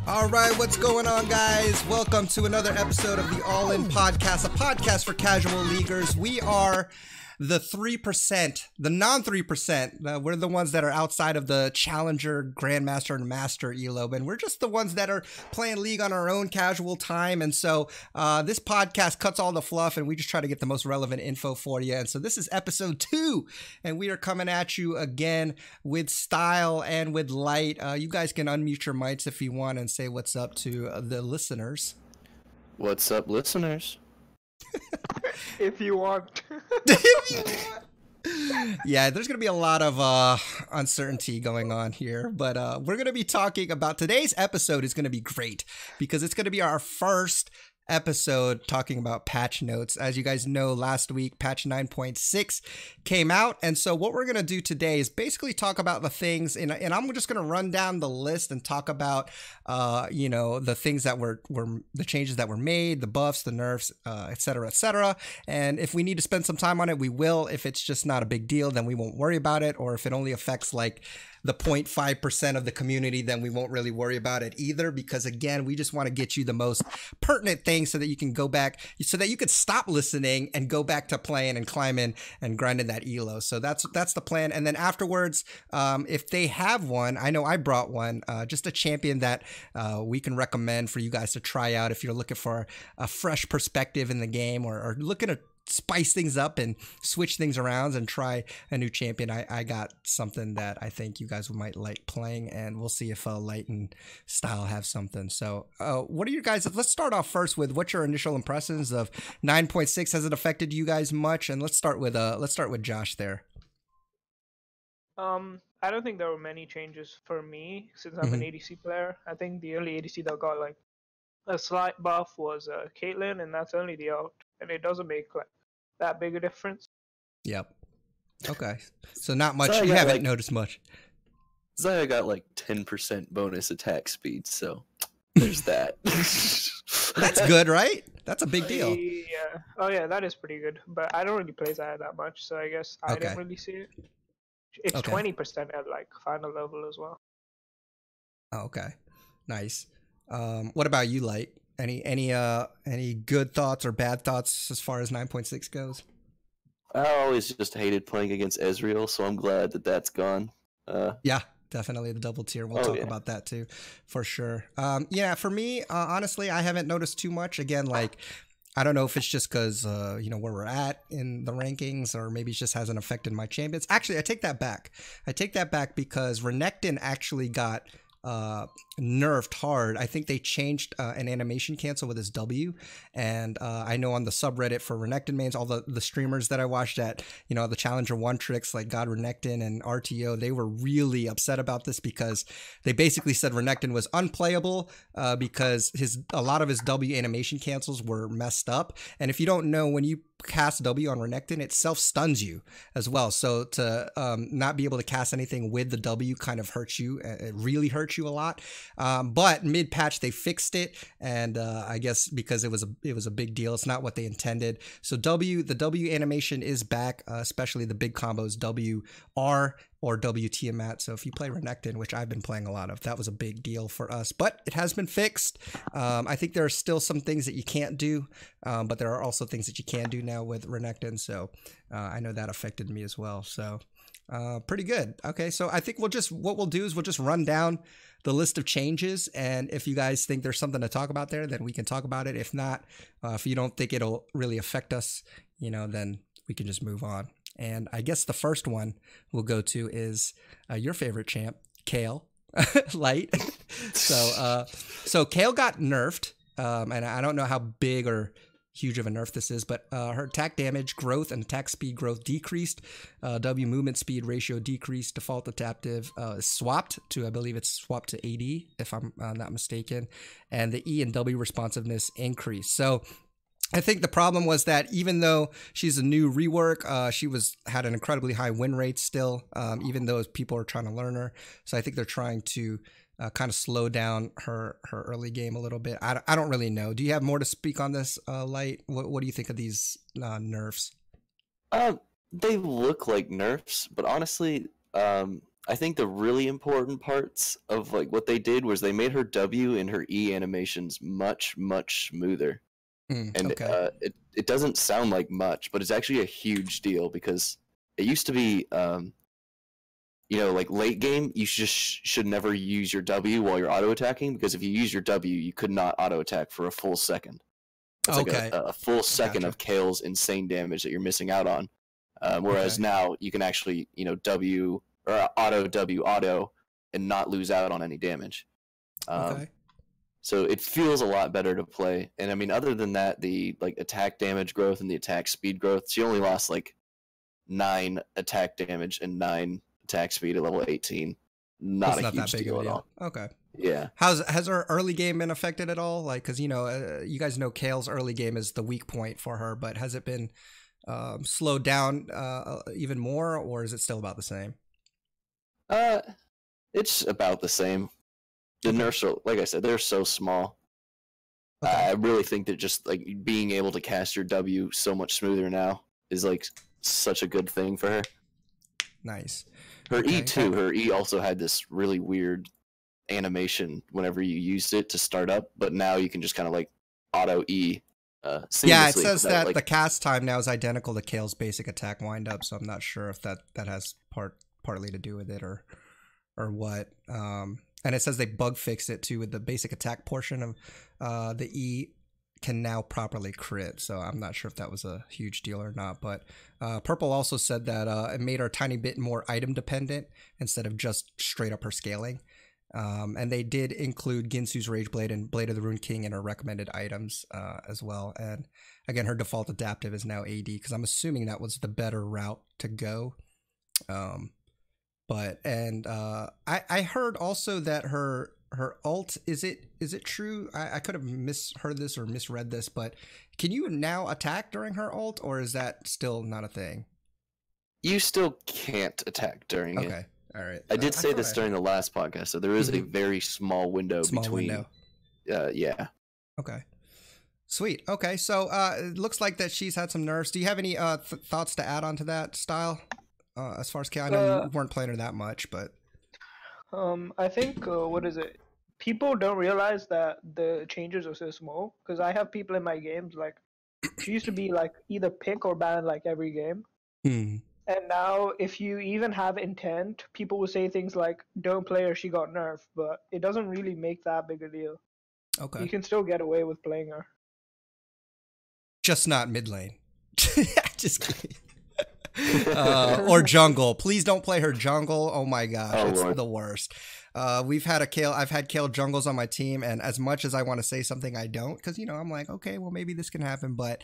All right, what's going on, guys? Welcome to another episode of the All In Podcast, a podcast for casual leaguers. We are the 3%, the non-3%. We're the ones that are outside of the Challenger, Grandmaster, and Master ELO, and we're just the ones that are playing League on our own casual time. And so this podcast cuts all the fluff, and we just try to get the most relevant info for you. And so this is episode 2, and we are coming at you again with style and with light. You guys can unmute your mics if you want and say what's up to the listeners. What's up, listeners? If you want. Yeah, there's going to be a lot of uncertainty going on here, but we're going to be talking about today's episode is going to be great because it's going to be our first episode talking about patch notes. As you guys know, last week patch 9.6 came out, and so what we're going to do today is basically talk about the things, and I'm just going to run down the list and talk about you know, the things that were the changes that were made, the buffs, the nerfs, etc., etc. And if we need to spend some time on it, we will. If it's just not a big deal, then we won't worry about it, or if it only affects like the 0.5% of the community, then we won't really worry about it either, because again, we just want to get you the most pertinent things so that you can go back, so that you could stop listening and go back to playing and climbing and grinding that elo. So that's the plan. And then afterwards, if they have one, I know I brought one, just a champion that we can recommend for you guys to try out if you're looking for a fresh perspective in the game, or looking to spice things up and switch things around and try a new champion. I got something that I think you guys might like playing, and we'll see if Light and Style have something. So what are you guys, let's start off first with what's your initial impressions of 9.6. Has it affected you guys much? And let's start with Josh there. I don't think there were many changes for me since I'm an ADC player. I think the only ADC that got like a slight buff was Caitlyn, and that's only the ult, and it doesn't make like that big a difference. Yep. Okay. So not much. You haven't noticed much. Xayah got like 10% bonus attack speed, so there's that. That's good, right? That's a big deal. Yeah. Oh yeah, that is pretty good. But I don't really play Xayah that much, so I guess I didn't really see it. It's 20% at like final level as well. Oh, okay. Nice. What about you, Light? Any good thoughts or bad thoughts as far as 9.6 goes? I always just hated playing against Ezreal, so I'm glad that that's gone. Yeah, definitely the double tier. We'll talk about that too, for sure. Yeah, for me, honestly, I haven't noticed too much. Again, like, I don't know if it's just because, you know, where we're at in the rankings, or maybe it just hasn't affected my champions. Actually, I take that back. Because Renekton actually got nerfed hard. I think they changed an animation cancel with his W, and I know on the subreddit for Renekton mains, all the streamers that I watched at, you know, the Challenger 1 tricks like God Renekton and RTO, they were really upset about this because they basically said Renekton was unplayable because a lot of his W animation cancels were messed up. And if you don't know, when you cast W on Renekton, it self-stuns you as well. So to not be able to cast anything with the W kind of hurts you. It really hurts you a lot. But mid-patch they fixed it, and I guess because it was a big deal, it's not what they intended. So the W animation is back, especially the big combos WR or W Tiamat. So if you play Renekton, which I've been playing a lot of, that was a big deal for us, but it has been fixed. I think there are still some things that you can't do, but there are also things that you can do now with Renekton. So I know that affected me as well. So pretty good. Okay, so I think what we'll do is we'll just run down the list of changes, and if you guys think there's something to talk about there, then we can talk about it. If not, if you don't think it'll really affect us, you know, then we can just move on. And I guess the first one we'll go to is your favorite champ, Kayle. Light. So Kayle got nerfed, and I don't know how big or huge of a nerf this is, but her attack damage growth and attack speed growth decreased. W movement speed ratio decreased. Default adaptive is swapped to, I believe it's swapped to 80 if I'm not mistaken, and the E and W responsiveness increased. So I think the problem was that even though she's a new rework, she had an incredibly high win rate still, even though people are trying to learn her. So I think they're trying to kind of slow down her early game a little bit. I don't really know. Do you have more to speak on this, Light? What do you think of these nerfs? They look like nerfs, but honestly, I think the really important parts of like what they did was they made her W and her E animations much smoother. And Okay. it doesn't sound like much, but it's actually a huge deal because it used to be, like late game, you should never use your W while you're auto attacking because if you use your W, you could not auto attack for a full second. It's like a full second of Kale's insane damage that you're missing out on. Whereas now you can actually, W or auto and not lose out on any damage. So it feels a lot better to play. And I mean, other than that, the like attack damage growth and the attack speed growth, she only lost like 9 attack damage and 9 attack speed at level 18. Not a huge deal at all. Okay. Yeah. Has her early game been affected at all? Like, because you guys know Kale's early game is the weak point for her, but has it been slowed down even more, or is it still about the same? It's about the same. The nerfs are, like I said, they're so small. I really think that just like being able to cast your W so much smoother now is like such a good thing for her. Nice. Her E too. Her E also had this really weird animation whenever you used it to start up, but now you can just kind of like auto E. Yeah, it says that the cast time now is identical to Kale's basic attack wind up, so I'm not sure if that has partly to do with it or what. And it says they bug fixed it too with the basic attack portion of the E can now properly crit. So I'm not sure if that was a huge deal or not. But Purple also said that it made her a tiny bit more item dependent instead of just straight up her scaling. And they did include Ginsu's Rage Blade and Blade of the Rune King in her recommended items as well. And again, her default adaptive is now AD because I'm assuming that was the better route to go. I heard also that her ult, is it true? I could have misheard this or misread this, but can you now attack during her ult, or is that still not a thing? You still can't attack during it. Okay, all right. I did say this during the last podcast, so there is a very small window between. Yeah. Okay. Sweet. Okay, so it looks like that she's had some nerfs. Do you have any thoughts to add on to that style? As far as Kale, I know you weren't playing her that much, but I think what is it? People don't realize that the changes are so small. Because I have people in my games like she used to be like either pick or ban like every game, and now if you even have intent, people will say things like "Don't play her, she got nerfed," but it doesn't really make that big a deal. Okay, you can still get away with playing her. Just not mid lane. Just kidding. Or jungle. Please don't play her jungle. Oh my gosh, it's the worst. I've had Kale jungles on my team, and as much as I want to say something, I don't, because I'm like, okay, well maybe this can happen, but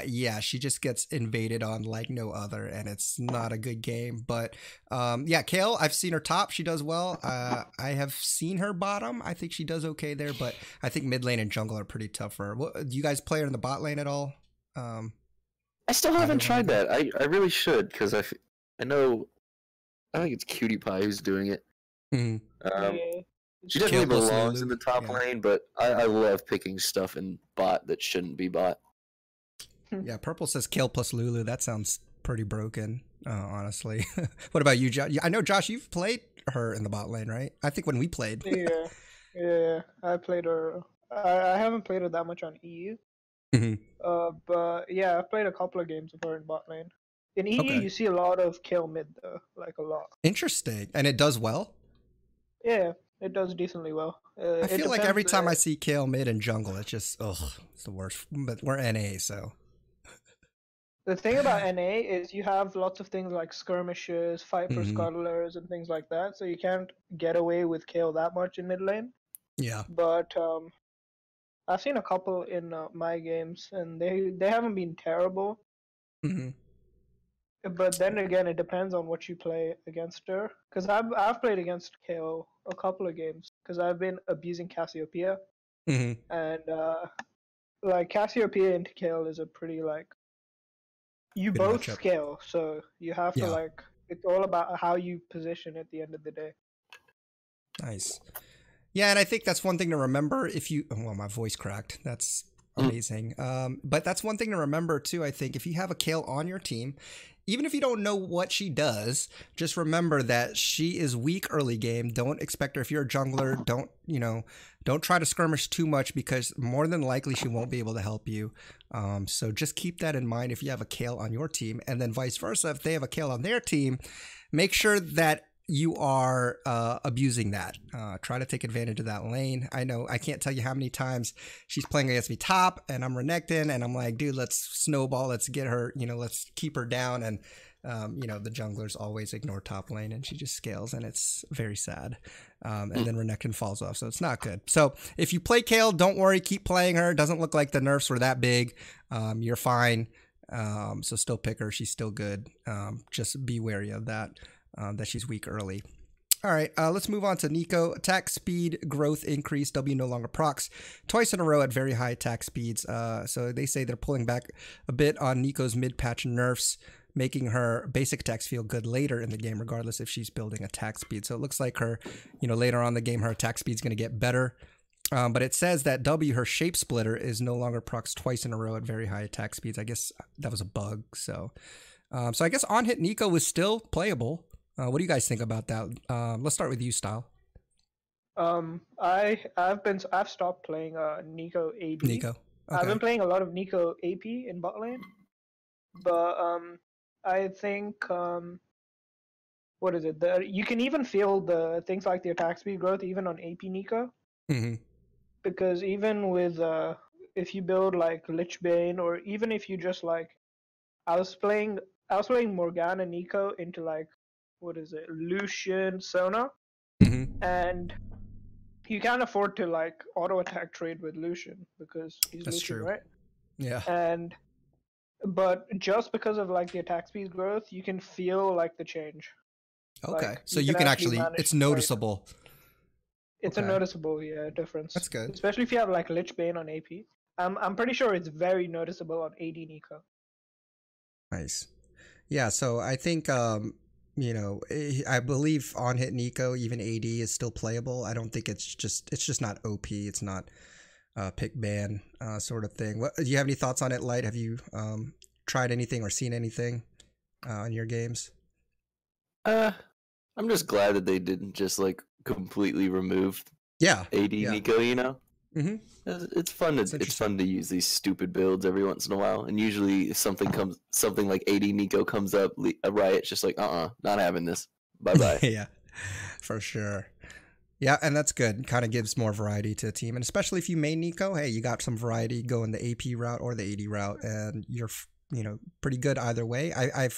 yeah, she just gets invaded on like no other, and it's not a good game. But yeah, Kale, I've seen her top, she does well. I have seen her bottom, I think she does okay there, but I think mid lane and jungle are pretty tough for her. Do you guys play her in the bot lane at all? I still haven't tried that. I really should, because I think it's Cutie Pie who's doing it. She definitely belongs in the top lane, but I love picking stuff in bot that shouldn't be bot. Yeah, Purple says Kale plus Lulu. That sounds pretty broken, honestly. What about you, Josh? I know, Josh, you've played her in the bot lane, right? I think when we played. Yeah, I played her. I haven't played her that much on EU. But yeah, I've played a couple of games of her in bot lane. In EU, you see a lot of Kale mid though, like a lot. Interesting, and it does well. Yeah, it does decently well. I feel like every time I see Kale mid and jungle, it's just it's the worst. But we're NA, so. The thing about NA is you have lots of things like skirmishes, fight for scuttlers, and things like that. So you can't get away with Kale that much in mid lane. Yeah. But I've seen a couple in my games, and they haven't been terrible. But then again, it depends on what you play against her. Because I've played against Kale a couple of games, because I've been abusing Cassiopeia. And like Cassiopeia into Kale is a pretty like you good both matchup. Scale, so you have to like it's all about how you position at the end of the day. Nice. Yeah, and I think that's one thing to remember if you... Well, my voice cracked. That's amazing. But that's one thing to remember, too, I think. If you have a Kale on your team, even if you don't know what she does, just remember that she is weak early game. Don't expect her. If you're a jungler, don't try to skirmish too much, because more than likely she won't be able to help you. So just keep that in mind if you have a Kayle on your team, and then vice versa. If they have a Kayle on their team, make sure that you are abusing that. Try to take advantage of that lane. I know I can't tell you how many times she's playing against me top and I'm Renekton and I'm like, dude, let's snowball, let's get her, let's keep her down. And the junglers always ignore top lane and she just scales, and it's very sad. And then Renekton falls off, so it's not good. So if you play Kayle, don't worry, keep playing her. It doesn't look like the nerfs were that big. You're fine. So still pick her. She's still good. Just be wary of that. That she's weak early. All right, let's move on to Neeko. Attack speed growth increase. W no longer procs twice in a row at very high attack speeds. So they say they're pulling back a bit on Neeko's mid-patch nerfs, making her basic attacks feel good later in the game, regardless if she's building attack speed. So it looks like her, later on in the game, her attack speed is going to get better. But it says that W, her shape splitter, is no longer procs twice in a row at very high attack speeds. I guess that was a bug. So I guess on-hit Neeko was still playable. What do you guys think about that? Let's start with you, Style. I've stopped playing Neeko AD. Neeko. Okay. I've been playing a lot of Neeko AP in bot lane, but I think what is it? You can even feel the things like the attack speed growth even on AP Neeko. Mm-hmm. Because even with if you build like Lich Bane, or even if you just like, I was playing Morgana Neeko into like, what is it, Lucian Sona, and you can't afford to like auto attack trade with Lucian because he's That's Lucian, true. right? Yeah. But just because of like the attack speed growth, you can feel like the change. Okay, like, so you can actually it's noticeable. It's a noticeable difference. That's good, especially if you have like Lich Bane on AP. I'm pretty sure it's very noticeable on AD Neeko. Nice. Yeah, so I think I believe on hit Neeko, even AD is still playable. I don't think it's just not OP. It's not pick ban sort of thing. What do you have any thoughts on it, Light? Have you tried anything or seen anything in your games? I'm just glad that they didn't just like completely remove AD Neeko. Mm-hmm. It's fun to use these stupid builds every once in a while, and usually if something like AD Neeko comes up, Riot's just like not having this, bye bye. Yeah, for sure. Yeah, and that's good. Kind of gives more variety to a team, and especially if you main Neeko, hey, you got some variety going the AP route or the AD route, and you're pretty good either way. I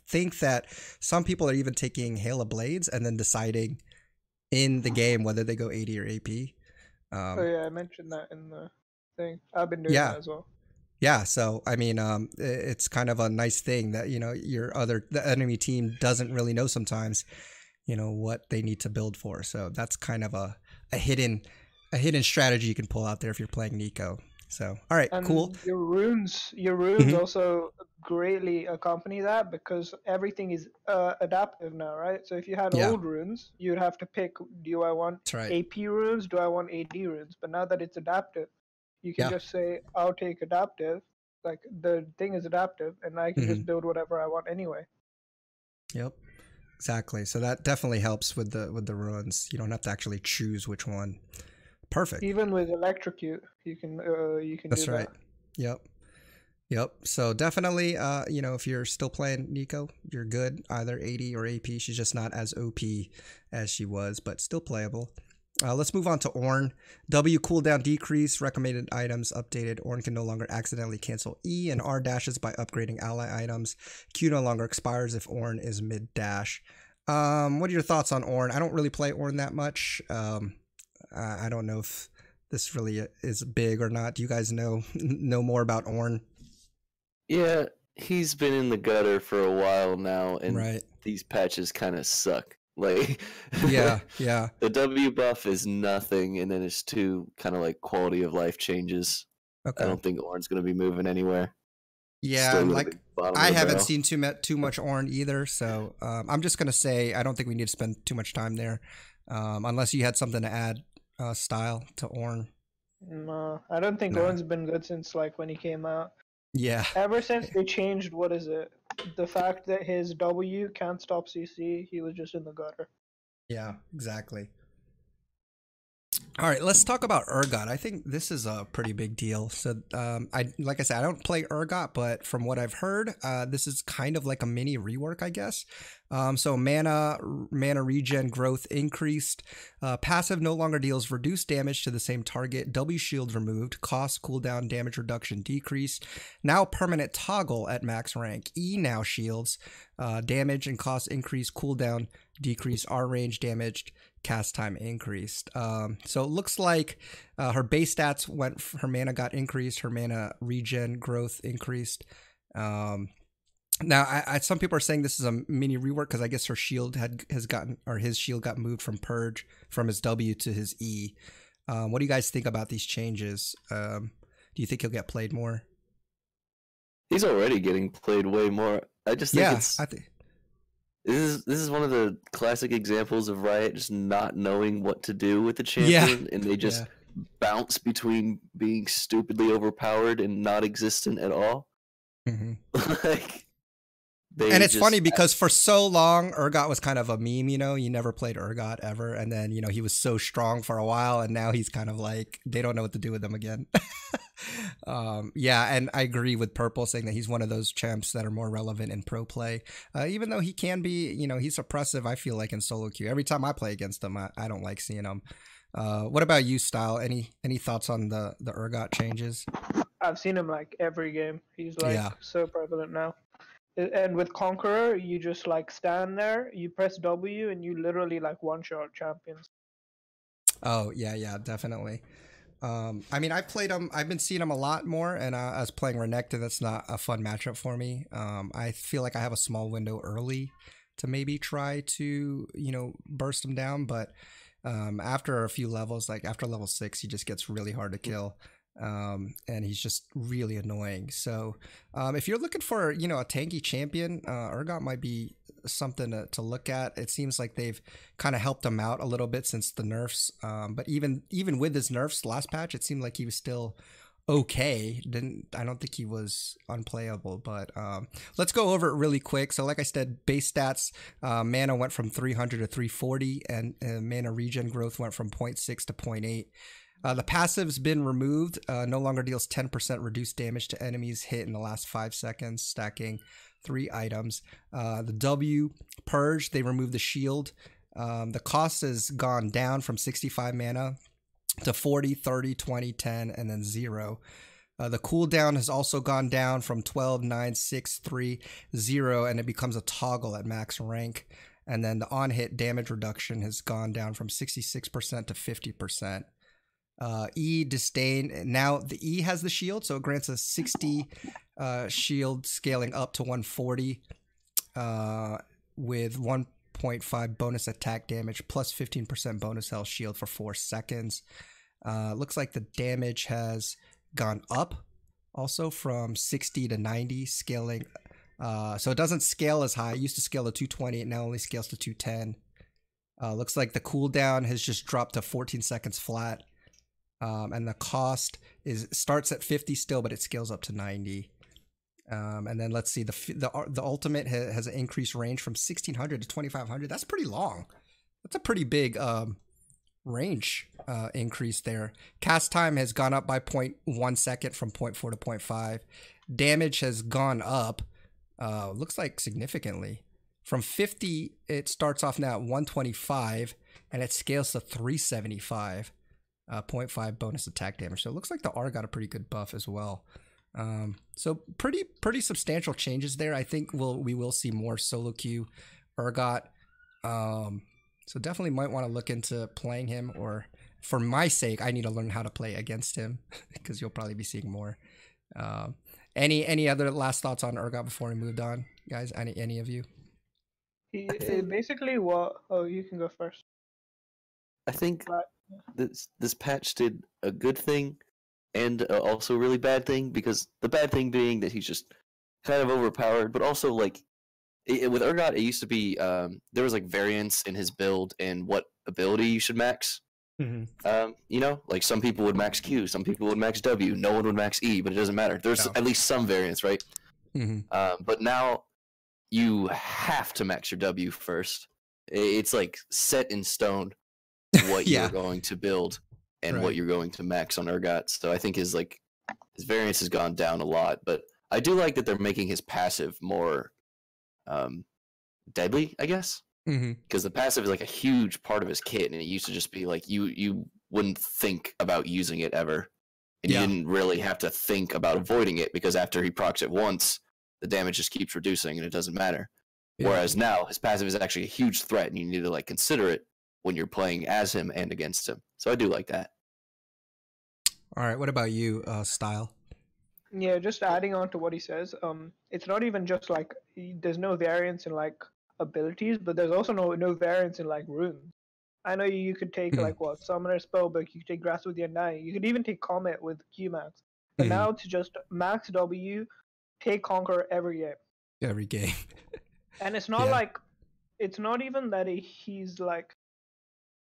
think that some people are even taking Hail of Blades and then deciding in the game whether they go AD or AP. I mentioned that in the thing. I've been doing that as well. Yeah, so I mean, it's kind of a nice thing that the enemy team doesn't really know sometimes, what they need to build for. So that's kind of a hidden strategy you can pull out there if you're playing Neeko. So all right, and cool. Your runes also greatly accompany that, because everything is adaptive now, right? So if you had old runes, you'd have to pick, do I want AP runes, do I want AD runes? But now that it's adaptive, you can just say, I'll take adaptive, like the thing is adaptive, and I can just build whatever I want anyway. Yep, exactly. So that definitely helps with the runes. You don't have to actually choose which one. Perfect. Even with Electrocute, you can That's do right. that. Yep. So definitely, if you're still playing Neeko, you're good. Either AD or AP. She's just not as OP as she was, but still playable. Let's move on to Ornn. W cooldown decrease. Recommended items updated. Ornn can no longer accidentally cancel E and R dashes by upgrading ally items. Q no longer expires if Ornn is mid dash. What are your thoughts on Ornn? I don't really play Ornn that much. I don't know if this really is big or not. Do you guys know more about Ornn? Yeah, he's been in the gutter for a while now, and these patches kind of suck. Like, yeah. The W buff is nothing, and then it's two kind of like quality of life changes. Okay. I don't think Ornn's going to be moving anywhere. Yeah, like I haven't seen too much Ornn either, so I'm just going to say I don't think we need to spend too much time there, unless you had something to add. Style to Ornn. No, I don't think Ornn's been good since like when he came out. Yeah. Ever since they changed, what is it? The fact that his W can't stop CC, he was just in the gutter. Yeah, exactly. All right, let's talk about Urgot. I think this is a pretty big deal. So, like I said, I don't play Urgot, but from what I've heard, this is kind of like a mini rework, I guess. So mana regen growth increased. Passive no longer deals reduced damage to the same target. W shield removed. Cost, cooldown, damage reduction decreased. Now permanent toggle at max rank. E now shields. Damage and cost increase. Cooldown decrease. R range damaged. Cast time increased. So it looks like her base stats her mana got increased. Her mana regen growth increased. Now, some people are saying this is a mini rework because I guess her shield his shield got moved from Purge from his W to his E. What do you guys think about these changes? Do you think he'll get played more? He's already getting played way more. I just think this is one of the classic examples of Riot just not knowing what to do with the champion, and they just bounce between being stupidly overpowered and not existent at all. Mm-hmm. And it's funny because for so long, Urgot was kind of a meme, you never played Urgot ever. And then, he was so strong for a while, and now he's kind of like, they don't know what to do with him again. And I agree with Purple saying that he's one of those champs that are more relevant in pro play. Even though he can be, he's oppressive, I feel like in solo queue. Every time I play against him, I don't like seeing him. What about you, Style? Any thoughts on the Urgot changes? I've seen him like every game. He's like so prevalent now. And with Conqueror, you just like stand there, you press W, and you literally like one-shot champions. Oh, yeah, definitely. I mean, I've played him. I've been seeing him a lot more, and I was playing Renekton. That's not a fun matchup for me. I feel like I have a small window early to maybe try to, burst him down. But after a few levels, like after level 6, he just gets really hard to kill. And he's just really annoying. So if you're looking for, a tanky champion, Urgot might be something to look at. It seems like they've kind of helped him out a little bit since the nerfs. But even with his nerfs last patch, it seemed like he was still okay. I don't think he was unplayable, but let's go over it really quick. So like I said, base stats, mana went from 300 to 340, and mana regen growth went from 0.6 to 0.8. The passive's been removed, no longer deals 10% reduced damage to enemies hit in the last 5 seconds, stacking 3 items. The W, Purge, they removed the shield. The cost has gone down from 65 mana to 40, 30, 20, 10, and then 0. The cooldown has also gone down from 12, 9, 6, 3, 0, and it becomes a toggle at max rank. And then the on-hit damage reduction has gone down from 66% to 50%. E disdain, now the E has the shield, so it grants a 60 shield scaling up to 140 with 1.5 bonus attack damage plus 15% bonus health shield for 4 seconds. Looks like the damage has gone up also from 60 to 90 scaling, so it doesn't scale as high. It used to scale to 220, it now only scales to 210. Looks like the cooldown has just dropped to 14 seconds flat. And the cost starts at 50 still, but it scales up to 90. And then let's see, the ultimate has an increased range from 1600 to 2500. That's pretty long. That's a pretty big range increase there. Cast time has gone up by 0.1 second from 0.4 to 0.5. Damage has gone up, looks like significantly. From 50, it starts off now at 125, and it scales to 375. 0.5 bonus attack damage. So it looks like the R got a pretty good buff as well. So pretty substantial changes there. I think we will see more solo queue Urgot. So definitely might want to look into playing him, or for my sake, I need to learn how to play against him because you'll probably be seeing more. Any other last thoughts on Urgot before we moved on, guys? Any of you? Basically, you can go first. I think this patch did a good thing and also a really bad thing, because the bad thing being that he's just kind of overpowered, but also like with Urgot, it used to be there was like variance in his build and what ability you should max. You know, like some people would max Q, some people would max W, no one would max E, but it doesn't matter. There's at least some variance, right? But now you have to max your W first. It's like set in stone what you're going to build and what you're going to max on Urgot. So I think his variance has gone down a lot, but I do like that they're making his passive more deadly, I guess. Because the passive is like a huge part of his kit, and it used to just be like you wouldn't think about using it ever, and you didn't really have to think about avoiding it, because after he procs it once, the damage just keeps reducing and it doesn't matter. Whereas now his passive is actually a huge threat, and you need to like consider it when you're playing as him and against him. So I do like that. All right, what about you, Style? Yeah, just adding on to what he says, it's not even just like there's no variance in like abilities, but there's also no variance in like runes. I know you could take like Summoner Spellbook, you could take Grasp with the Undying, you could even take Comet with Qmax. But now to just max W, take Conqueror every game. Every game. And it's not like, it's not even that he's like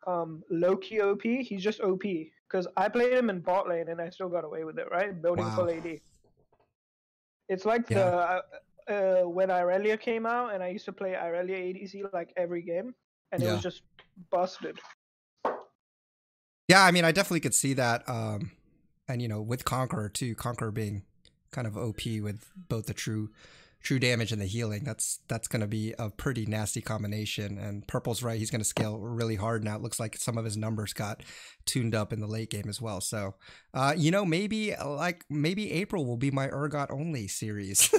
low-key OP, he's just OP. Because I played him in bot lane and I still got away with it, right? Building full AD. It's like when Irelia came out, and I used to play Irelia ADC like every game, and it was just busted. Yeah, I mean, I definitely could see that. And, you know, with Conqueror too, Conqueror being kind of OP with both the true damage and the healing, that's going to be a pretty nasty combination. And Purple's right, he's going to scale really hard now. It looks like some of his numbers got tuned up in the late game as well. So, you know, maybe April will be my Urgot only series.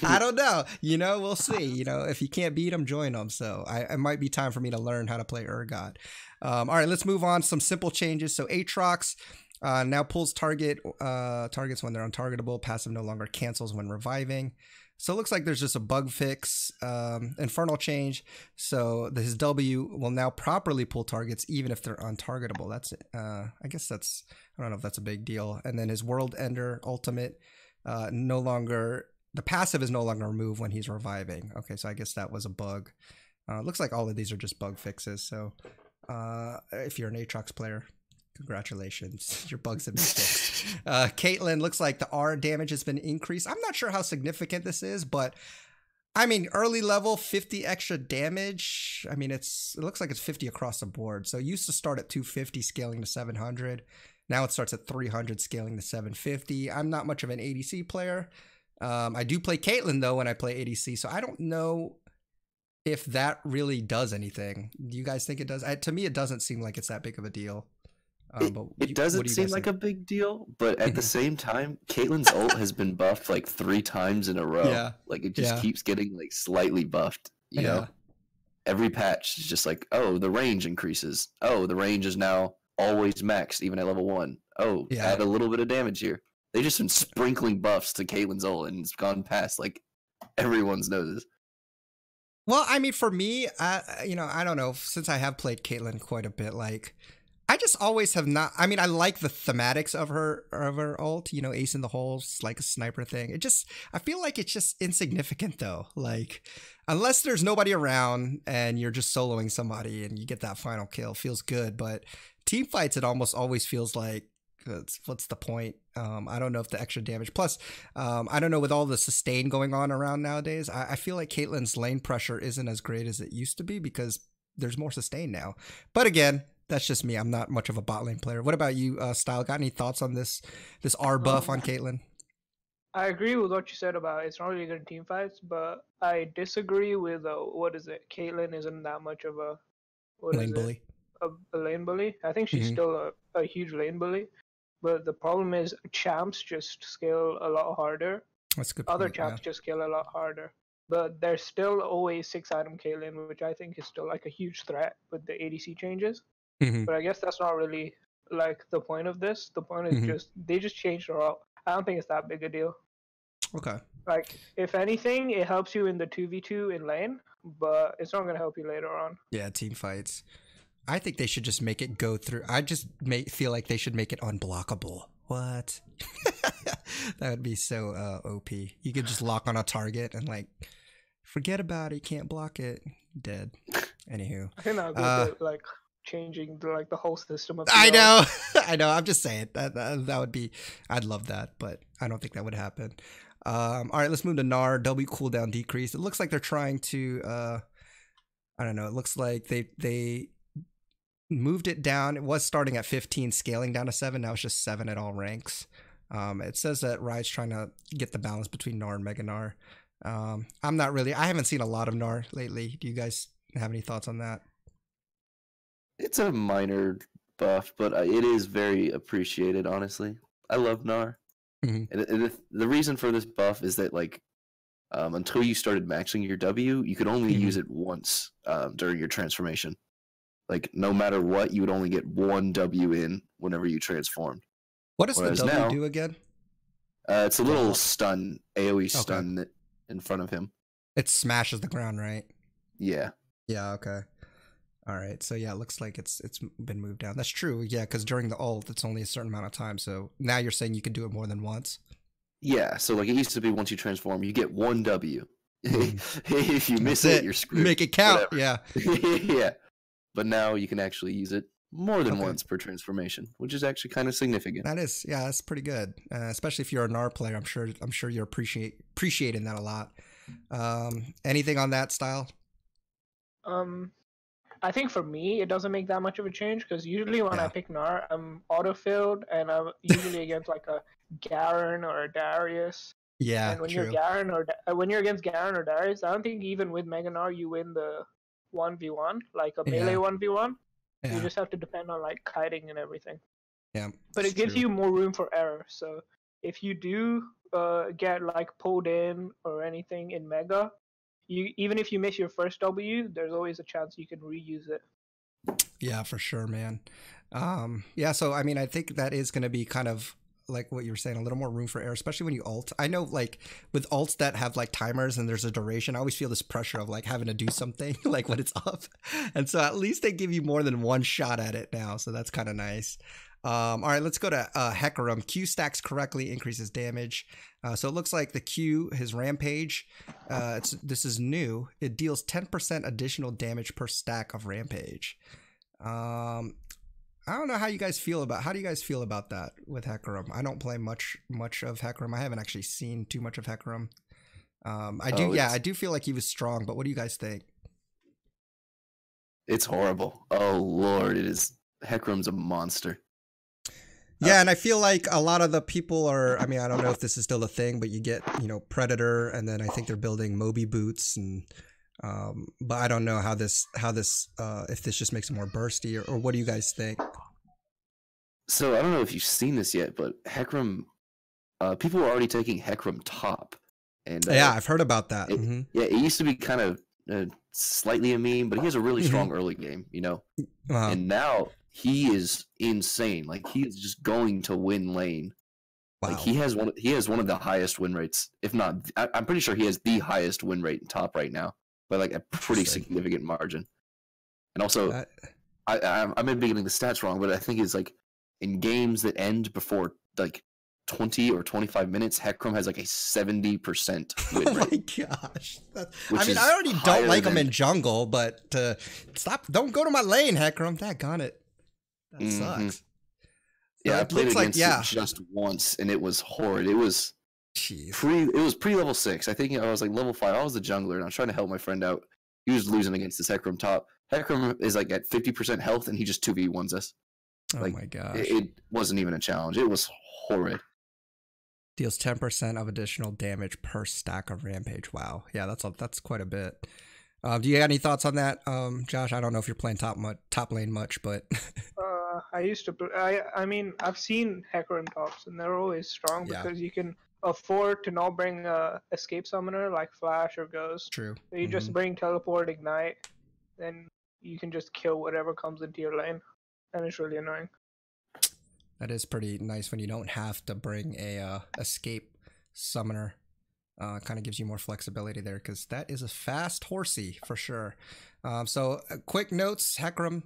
I don't know. You know, we'll see. You know, if you can't beat him, join him. So it might be time for me to learn how to play Urgot. All right, let's move on. Some simple changes. So Aatrox now pulls targets when they're untargetable. Passive no longer cancels when reviving. So it looks like there's just a bug fix, infernal change. So his W will now properly pull targets even if they're untargetable. That's I guess that's, I don't know if that's a big deal. And then his World Ender ultimate no longer, the passive is no longer removed when he's reviving. Okay, so I guess that was a bug. Looks like all of these are just bug fixes. So if you're an Aatrox player, congratulations, your bugs have been fixed. Caitlyn, looks like the R damage has been increased. I'm not sure how significant this is, but I mean, early level 50 extra damage. I mean, it looks like it's 50 across the board. So it used to start at 250 scaling to 700. Now it starts at 300 scaling to 750. I'm not much of an ADC player. I do play Caitlyn though when I play ADC, so I don't know if that really does anything. Do you guys think it does? To me, it doesn't seem like it's that big of a deal. It doesn't seem like a big deal, but at the same time, Caitlyn's ult has been buffed like 3 times in a row. Yeah. Like it just keeps getting like slightly buffed. You know, every patch is just like, oh, the range increases. Oh, the range is now always maxed, even at level 1. Oh, add a little bit of damage here. They just been sprinkling buffs to Caitlyn's ult, and it's gone past like everyone's noses. Well, I mean, for me, you know, I don't know. Since I have played Caitlyn quite a bit, like, I just always have not. I mean, I like the thematics of her ult. You know, ace in the holes, like a sniper thing. I feel like it's just insignificant though. Like, unless there's nobody around and you're just soloing somebody and you get that final kill, feels good. But team fights, it almost always feels like, what's the point? I don't know if the extra damage. Plus, I don't know, with all the sustain going on around nowadays, I feel like Caitlyn's lane pressure isn't as great as it used to be because there's more sustain now. But again, that's just me. I'm not much of a bot lane player. What about you, Style? Got any thoughts on this R buff on Caitlyn? I agree with what you said about it's not really good in team fights, but I disagree with Caitlyn isn't that much of a lane bully. A lane bully. I think she's still a huge lane bully. But the problem is champs just scale a lot harder. That's a good. Other champs just scale a lot harder. But there's still always 6-item Caitlyn, which I think is still like a huge threat with the ADC changes. But I guess that's not really like the point of this. The point is just they just changed her out. I don't think it's that big a deal. Okay. Like, if anything, it helps you in the 2v2 in lane, but it's not going to help you later on. Yeah, team fights. I think they should just make it go through. I just feel like they should make it unblockable. What? That would be so OP. You could just lock on a target and like forget about it. You can't block it. Dead. Anywho, I think that would be like changing the whole system of. I know, I know. I'm just saying that would be. I'd love that, but I don't think that would happen. All right, let's move to Gnar. W cooldown decrease. It looks like they're trying to. I don't know. It looks like they moved it down. It was starting at 15, scaling down to 7. Now it's just 7 at all ranks. It says that Riot's trying to get the balance between Gnar and Mega Gnar. I'm not really. I haven't seen a lot of Gnar lately. Do you guys have any thoughts on that? It's a minor buff, but it is very appreciated. Honestly, I love Gnar. Mm-hmm. And the reason for this buff is that like until you started maxing your W, you could only use it once during your transformation. Like no matter what, you would only get 1 W in whenever you transformed. What does the W now, do again? It's a little stun, AoE stun in front of him. It smashes the ground, right? Yeah. Yeah. Okay. All right. So yeah, it looks like it's been moved down. That's true. Yeah, because during the ult, it's only a certain amount of time. So now you're saying you can do it more than once. Yeah. So like it used to be, once you transform, you get 1 W. If you miss it, you're screwed. Make it count. Whatever. Yeah. Yeah. But now you can actually use it more than once per transformation, which is actually kind of significant. That is, yeah, that's pretty good. Especially if you're a Gnar player, I'm sure you're appreciating that a lot. Anything on that style? I think for me, it doesn't make that much of a change because usually when I pick Gnar, I'm auto-filled and I'm usually against like a Garen or a Darius. Yeah, and when true. you're Garen or when you're against Garen or Darius, I don't think even with Mega Gnar you win the 1v1, like a melee 1v1. Yeah. You just have to depend on like kiting and everything. Yeah, but it gives you more room for error. So if you do get like pulled in or anything in Mega, even if you miss your first W, there's always a chance you can reuse it. Yeah, for sure, man. Yeah, so I mean, I think that is going to be kind of like what you were saying, a little more room for error, especially when you ult. I know like with ults that have like timers and there's a duration, I always feel this pressure of like having to do something like when it's up. And so at least they give you more than one shot at it now. So that's kind of nice. All right, let's go to Hecarim. Q stacks correctly, increases damage. So it looks like the Q, his Rampage, this is new. It deals 10% additional damage per stack of Rampage. I don't know how you guys feel about. How do you guys feel about that with Hecarim? I don't play much of Hecarim. I haven't actually seen too much of Hecarim. I do feel like he was strong, but what do you guys think? It's horrible. Oh Lord, it is. Hecarim's a monster. Yeah, and I feel like a lot of the people are. I mean, I don't know if this is still a thing, but you get Predator, and then I think they're building Moby boots, and but I don't know how this if this just makes it more bursty or what do you guys think? So I don't know if you've seen this yet, but Hecarim, people are already taking Hecarim top, and yeah, I've heard about that. Yeah, it used to be kind of slightly a meme, but he has a really strong early game, and now he is insane. Like he is just going to win lane. Wow. Like he has one of the highest win rates, if not, I'm pretty sure he has the highest win rate in top right now by like a pretty significant margin. And also, I may be getting the stats wrong, but I think it's like in games that end before like 20 or 25 minutes, Hecarim has like a 70% win rate. Oh my gosh. I already don't like him in jungle, but don't go to my lane, Hecarim. Daggone it. That sucks. Yeah, I played against it just once, and it was horrid. It was pre-level 6. I think I was like level 5. I was the jungler, and I was trying to help my friend out. He was losing against this Hecarim top. Hecarim is like at 50% health, and he just 2v1s us. Oh my gosh. It wasn't even a challenge. It was horrid. Deals 10% of additional damage per stack of Rampage. Wow. Yeah, that's quite a bit. Do you have any thoughts on that, Josh? I don't know if you're playing top lane much, but I used to play. I mean, I've seen Hecarim tops, and they're always strong because you can afford to not bring a escape summoner like Flash or Ghost. True. So you just bring Teleport, Ignite, then you can just kill whatever comes into your lane, and it's really annoying. That is pretty nice when you don't have to bring a escape summoner. Kind of gives you more flexibility there because that is a fast horsey for sure. So quick notes: Hecarim,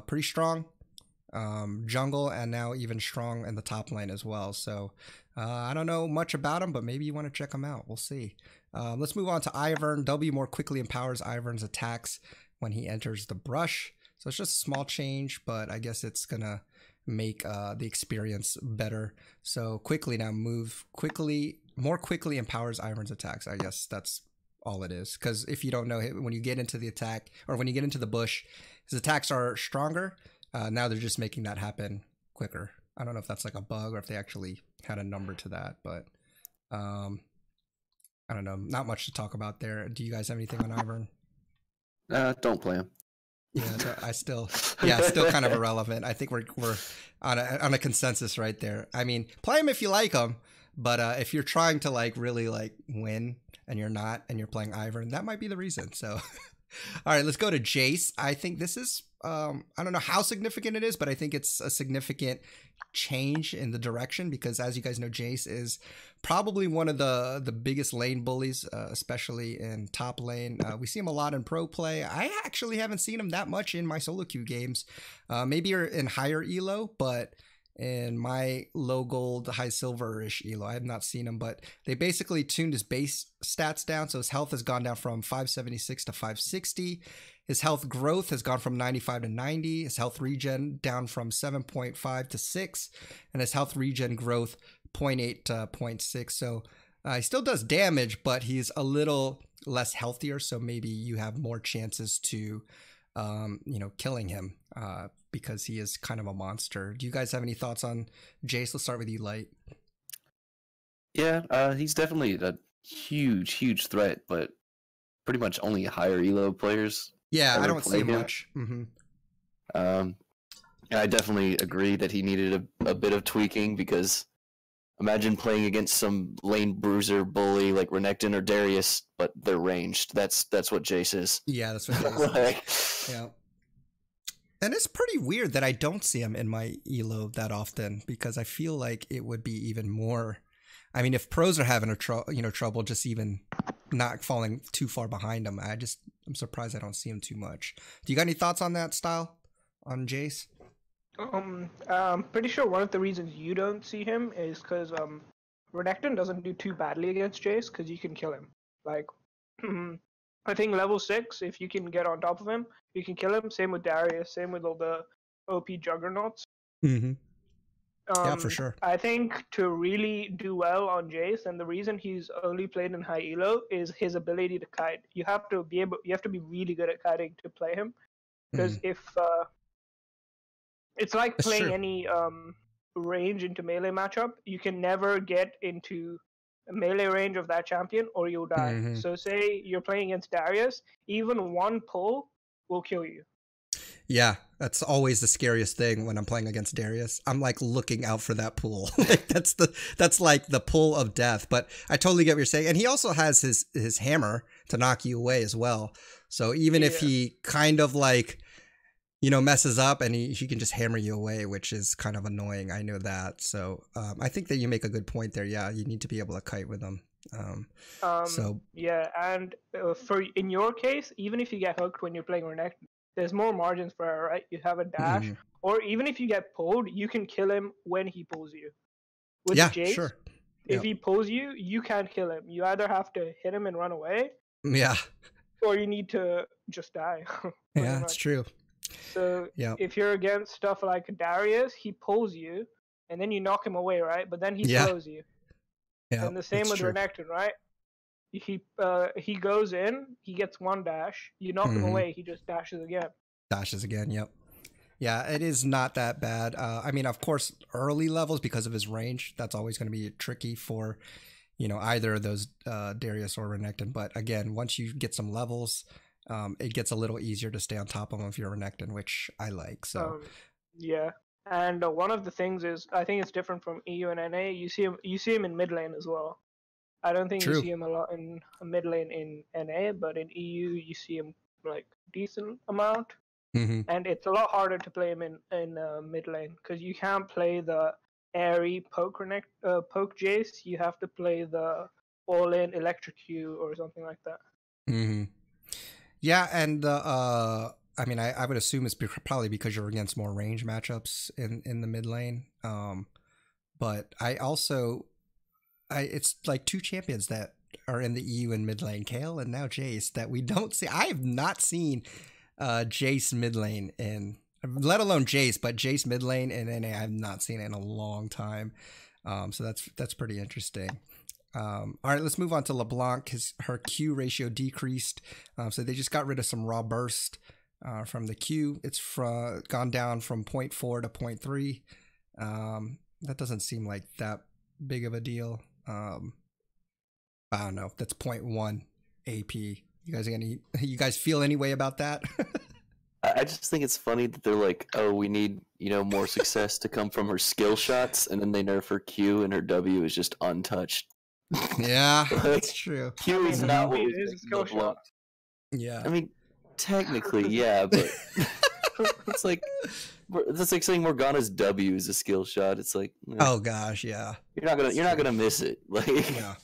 pretty strong. Jungle, and now even strong in the top lane as well. So I don't know much about him, but maybe you want to check him out. We'll see. Let's move on to Ivern. W more quickly empowers Ivern's attacks when he enters the brush. So it's just a small change, but I guess it's gonna make the experience better. So quickly now more quickly empowers Ivern's attacks. I guess that's all it is. Because if you don't know, when you get into the attack or when you get into the bush, his attacks are stronger. Now they're just making that happen quicker. I don't know if that's like a bug or if they actually had a number to that, but I don't know. Not much to talk about there. Do you guys have anything on Ivern? Don't play him. Yeah, still kind of irrelevant. I think we're on a consensus right there. I mean, play him if you like him, but if you're trying to like really like win and you're not, and you're playing Ivern, that might be the reason. So, all right, let's go to Jace. I think this is I don't know how significant it is, but I think it's a significant change in the direction because, as you guys know, Jace is probably one of the biggest lane bullies, especially in top lane. We see him a lot in pro play. I actually haven't seen him that much in my solo queue games. Maybe in higher elo, but in my low gold, high silver-ish elo, I have not seen him. But they basically tuned his base stats down, so his health has gone down from 576 to 560. His health growth has gone from 95 to 90. His health regen down from 7.5 to 6. And his health regen growth 0.8 to 0.6. So he still does damage, but he's a little less healthier. So maybe you have more chances to, killing him because he is kind of a monster. Do you guys have any thoughts on Jace? Let's start with you, Light. Yeah, he's definitely a huge threat, but pretty much only higher elo players. Yeah, I don't see much. Mm-hmm. I definitely agree that he needed a bit of tweaking because imagine playing against some lane bruiser bully like Renekton or Darius, but they're ranged. That's what Jace is. Yeah, that's what Jace is. Yeah. And it's pretty weird that I don't see him in my elo that often because I feel like it would be even more. I mean, if pros are having trouble just even not falling too far behind him, I'm surprised I don't see him too much. Do you got any thoughts on that, Style, on Jace? I'm pretty sure one of the reasons you don't see him is because Renekton doesn't do too badly against Jace because you can kill him. Like, I think level 6, if you can get on top of him, you can kill him. Same with Darius, same with all the OP juggernauts. Mm-hmm. Yeah, for sure. I think to really do well on Jace, and the reason he's only played in high elo is his ability to kite. You have to be really good at kiting to play him, because if it's like That's playing true. any range into melee matchup, you can never get into melee range of that champion or you'll die. Mm-hmm. So say you're playing against Darius, even one pull will kill you. Yeah, that's always the scariest thing when I'm playing against Darius. I'm like looking out for that pull. Like that's like the pull of death. But I totally get what you're saying. And he also has his hammer to knock you away as well. So even if he kind of like, messes up and he can just hammer you away, which is kind of annoying. I know that. So I think that you make a good point there. Yeah, you need to be able to kite with him. Yeah, and in your case, even if you get hooked when you're playing Renekton, there's more margins for error, right? You have a dash, or even if you get pulled, you can kill him when he pulls you. With Jace, sure. If he pulls you, you can't kill him. You either have to hit him and run away, or you need to just die. Yeah, it's true. So if you're against stuff like Darius, he pulls you, and then you knock him away, right? But then he slows you. Yeah, and the same with Renekton, right? He goes in, he gets one dash, you knock him away, he just dashes again. Yep. Yeah, it is not that bad. I mean, of course, early levels, because of his range, that's always going to be tricky for, either of those Darius or Renekton. But again, once you get some levels, it gets a little easier to stay on top of him if you're Renekton, which I like. So yeah. And one of the things is, I think it's different from EU and NA. You see him in mid lane as well. I don't think you see him a lot in mid lane in NA, but in EU you see him like decent amount. And it's a lot harder to play him in mid lane because you can't play the airy poke Jace. You have to play the all-in electrocute or something like that. Yeah, and I mean, I would assume it's probably because you're against more range matchups in the mid lane. But I also, it's like two champions that are in the EU and mid lane, Kayle and now Jace, that we don't see. I have not seen Jace mid lane in, let alone Jace, but Jace mid lane in NA, I've not seen it in a long time. So that's pretty interesting. All right, let's move on to LeBlanc. Her Q ratio decreased, so they just got rid of some raw burst from the Q. It's gone down from 0.4 to 0.3. That doesn't seem like that big of a deal. I don't know. That's 0.1 AP. You guys feel any way about that? I just think it's funny that they're like, oh, we need, more success to come from her skill shots, and then they nerf her Q, and her W is just untouched. Yeah, that's true. Q is not what is a skill shot. Yeah. I mean, technically, yeah, but it's like that's like saying Morgana's W is a skill shot. It's like, oh gosh, yeah. You're not gonna miss it. Like, yeah.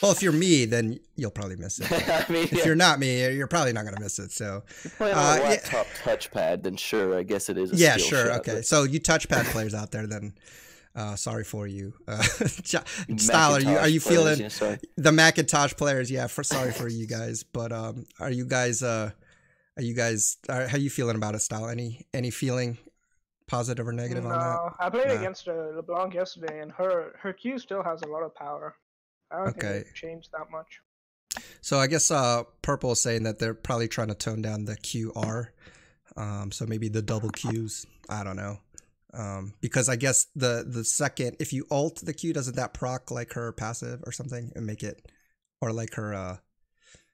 Well, if you're me, then you'll probably miss it. I mean, if you're not me, you're probably not gonna miss it. So, if you're playing on a laptop touchpad, then sure, I guess it is. A yeah, skill sure, shot, okay. But... So you touchpad players out there, then. Sorry for you. Style, are you feeling the Macintosh players? Yeah, sorry for you guys. But how you feeling about it, Style? Any feeling positive or negative on that? No, I played against LeBlanc yesterday, and her Q still has a lot of power. I don't think it changed that much. So I guess Purple is saying that they're probably trying to tone down the QR. So maybe the double Qs. I don't know. Because I guess the second, if you ult the Q, doesn't that proc like her passive or something and make it, or like her,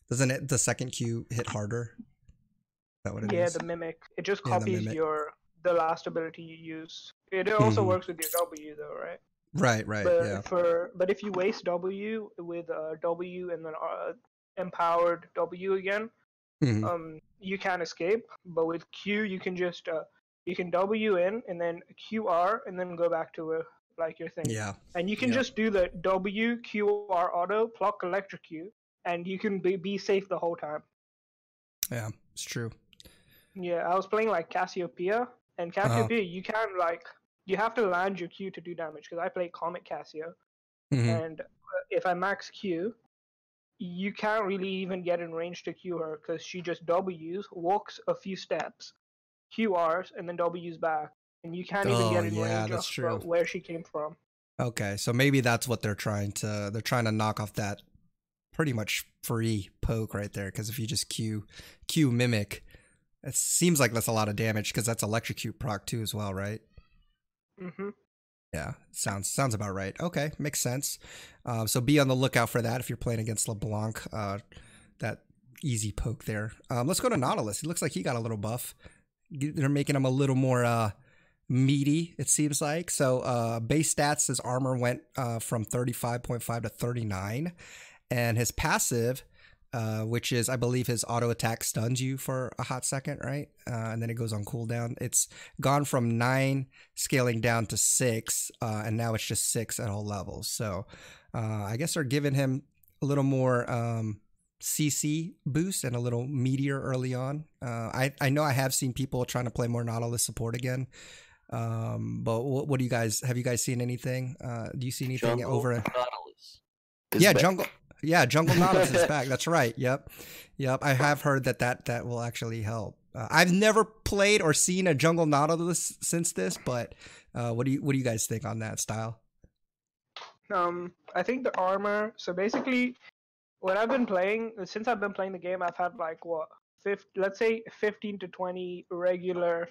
doesn't it the second Q hit harder? Is that what it is? Yeah, the mimic. It just copies the last ability you use. It also works with your W though, right? Right. But if you waste W with W and then empowered W again, you can't escape. But with Q, you can just you can W in and then QR and then go back to like your thing. Yeah. And you can just do the W QR auto, pluck electrocute, and you can be safe the whole time. Yeah, it's true. Yeah, I was playing like Cassiopeia, and Cassiopeia, you can't you have to land your Q to do damage, because I play Comet Cassio, and if I max Q, you can't really even get in range to Q her, because she just W's, walks a few steps, QRs, and then W's back, and you can't even get in range of where she came from. Okay, so maybe that's what they're trying to knock off that pretty much free poke right there, because if you just Q mimic, it seems like that's a lot of damage, because that's electrocute proc too as well, right? Yeah, sounds about right. Okay, makes sense. So be on the lookout for that if you're playing against LeBlanc. That easy poke there. Let's go to Nautilus. It looks like he got a little buff. They're making him a little more meaty, it seems like. So base stats, his armor went from 35.5 to 39, and his passive, which is, I believe, his auto attack stuns you for a hot second, right? And then it goes on cooldown. It's gone from 9 scaling down to 6, and now it's just 6 at all levels. So I guess they're giving him a little more CC boost and a little meteor early on. I know I have seen people trying to play more Nautilus support again. But what do you guys, have you guys seen anything? Do you see anything Jungle over? Nautilus. Yeah, Jungle Nautilus is back. That's right. Yep. I have heard that will actually help. I've never played or seen a Jungle Nautilus since this, but what do you guys think on that, Style? I think the armor. So basically, when I've been playing, since I've been playing the game, I've had like let's say 15 to 20 regular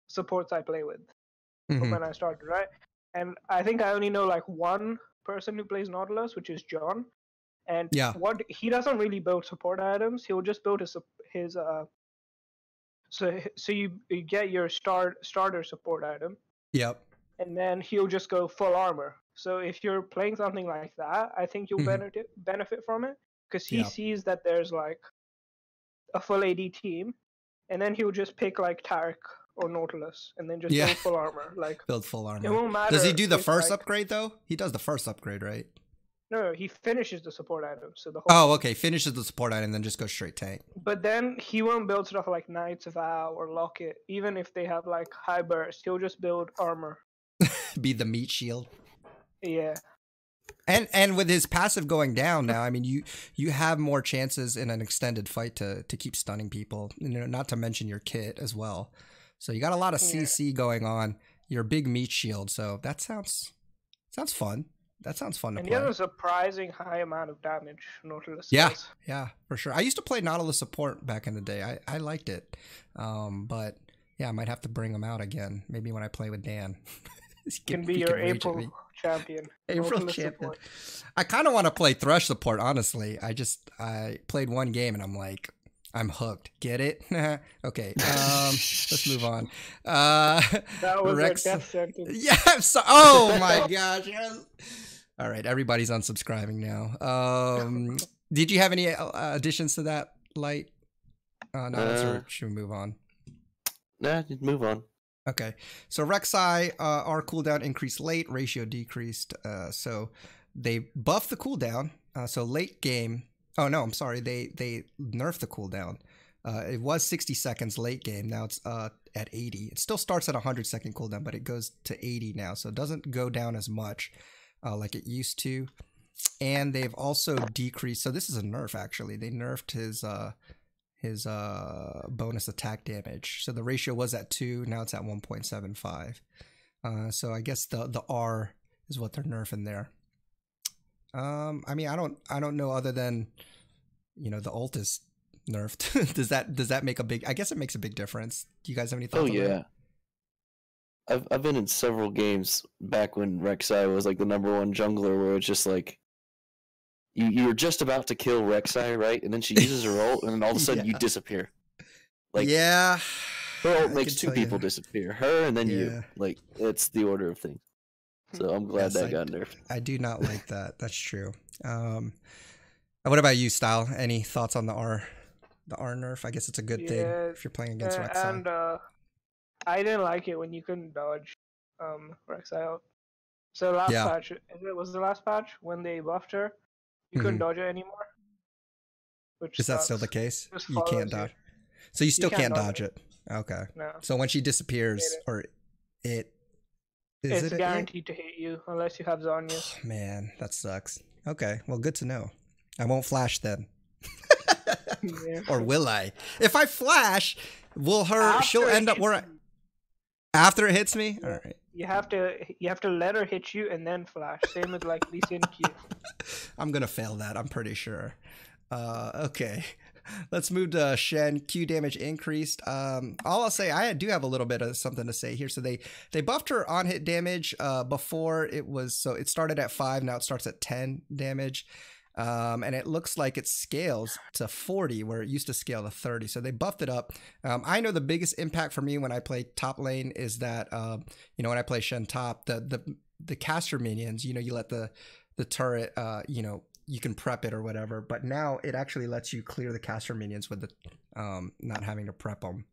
supports I play with from when I started, right? And I think I only know like one person who plays Nautilus, which is John. And what he doesn't really build support items. He'll just build his so you get your starter support item. Yep. And then he'll just go full armor. So if you're playing something like that, I think you'll benefit from it, because he sees that there's like a full AD team, and then he'll just pick like Taric or Nautilus, and then just build full armor. Like build full armor. It won't matter. Does he do the first upgrade though? He does the first upgrade, right? No, he finishes the support item. So the whole okay. Finishes the support item and then just goes straight tank. But then he won't build stuff like Knight's Vow or Locket. Even if they have like high burst, he'll just build armor. Be the meat shield. Yeah. And with his passive going down now, I mean, you have more chances in an extended fight to keep stunning people. You know, not to mention your kit as well. So you got a lot of CC going on. Your big meat shield. So that sounds fun. That sounds fun to play. And he has a surprising high amount of damage, Nautilus. Yeah, for sure. I used to play Nautilus support back in the day. I liked it. But yeah, I might have to bring him out again. Maybe when I play with Dan. Can be your April champion. April champion. I kind of want to play Thresh support, honestly. I played one game and I'm like, I'm hooked. Get it? Okay. Let's move on. That was Rex... a death sentence. Yeah. Oh my gosh. All right. Everybody's unsubscribing now. Did you have any additions to that, Light? No. Should we move on? Nah, move on. Okay, so Rek'Sai, our cooldown increased late, ratio decreased. So they buffed the cooldown. So late game. Oh no, I'm sorry. They nerfed the cooldown. It was 60 seconds late game. Now it's at 80. It still starts at 100-second cooldown, but it goes to 80 now. So it doesn't go down as much like it used to. And they've also decreased. So this is a nerf actually. They nerfed his bonus attack damage. So the ratio was at 2, now it's at 1.75. So I guess the R is what they're nerfing there. I mean, I don't know other than, you know, the ult is nerfed. does that make a big? I guess it makes a big difference. Do you guys have any thoughts? Oh yeah, I've been in several games back when Rek'Sai was like the #1 jungler, where it's just like. You're just about to kill Rek'Sai, right? And then she uses her ult, and then all of a sudden you disappear. Like, yeah, her ult makes 2 people disappear. Her and then you. Like, it's the order of things. So I'm glad that got nerfed. I do not like that. That's true. What about you, Style? Any thoughts on the R nerf? I guess it's a good thing if you're playing against Rek'Sai. And I didn't like it when you couldn't dodge Rek'Sai out. So last patch, it was the last patch when they buffed her. You couldn't dodge it anymore. Is that still the case? You can't dodge. So you still can't dodge it. Okay. No. So when she disappears, or it's guaranteed to hit you unless you have Zhonya. Oh, man, that sucks. Okay, well, good to know. I won't flash then. Or will I? If I flash, she'll end up where after it hits me? All right. You have to let her hit you and then flash. Same with like Lee Sin Q. I'm gonna fail that. I'm pretty sure. Okay, let's move to Shen. Q damage increased. All I'll say, I do have a little bit of something to say here. So they buffed her on hit damage. Before it started at 5. Now it starts at 10 damage. And it looks like it scales to 40 where it used to scale to 30. So they buffed it up. I know the biggest impact for me when I play top lane is that, you know, when I play Shen top, the caster minions, you know, you let the turret, you know, you can prep it or whatever, but now it actually lets you clear the caster minions with the, not having to prep them,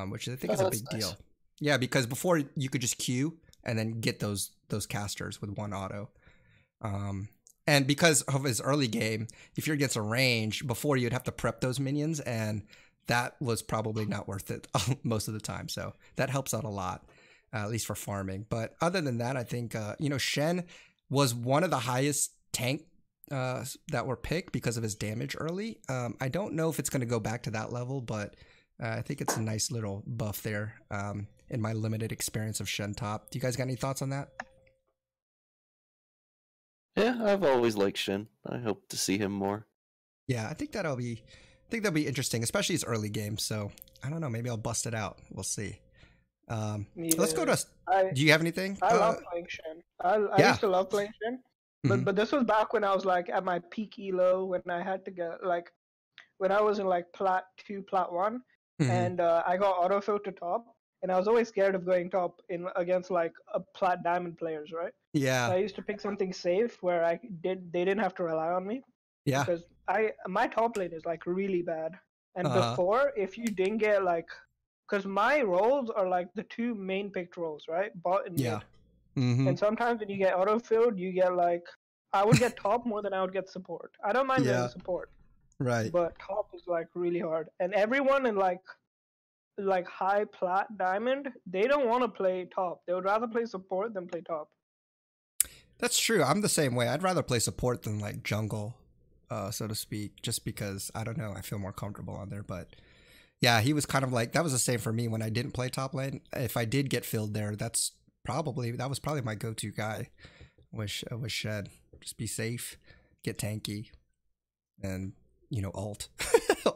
which I think is a big deal. Yeah, because before you could just queue and then get those casters with one auto. And because of his early game, if you're against a range, before you'd have to prep those minions, and that was probably not worth it most of the time. So that helps out a lot, at least for farming. But other than that, I think, you know, Shen was one of the highest tank that were picked because of his damage early. I don't know if it's going to go back to that level, but I think it's a nice little buff there in my limited experience of Shen top. Do you guys got any thoughts on that? Yeah, I've always liked Shen. I hope to see him more. Yeah, I think that'll be interesting, especially his early game. So I don't know, maybe I'll bust it out. We'll see. Let's go to. Do you have anything? I love playing Shen. I used to love playing Shen, but this was back when I was like at my peak elo, when I had to get like when I was in like plat 2, plat 1, and I got autofill to top. And I was always scared of going top against like a plat diamond players, right? Yeah. So I used to pick something safe where they didn't have to rely on me. Yeah. Because my top lane is like really bad. And before, if you didn't get like, because my roles are like the 2 main picked roles, right? Bot and mid. And sometimes when you get autofilled, you get like, I would get top more than I would get support. I don't mind getting support. Right. But top is like really hard. And everyone in like high plat diamond, they don't want to play top. They would rather play support than play top. That's true. I'm the same way. I'd rather play support than like jungle, so to speak, just because I don't know. I feel more comfortable on there. But yeah, he was kind of like that was the same for me when I didn't play top lane. If I did get filled there, that was probably my go-to guy. Was Shed. Just be safe, get tanky, and ult,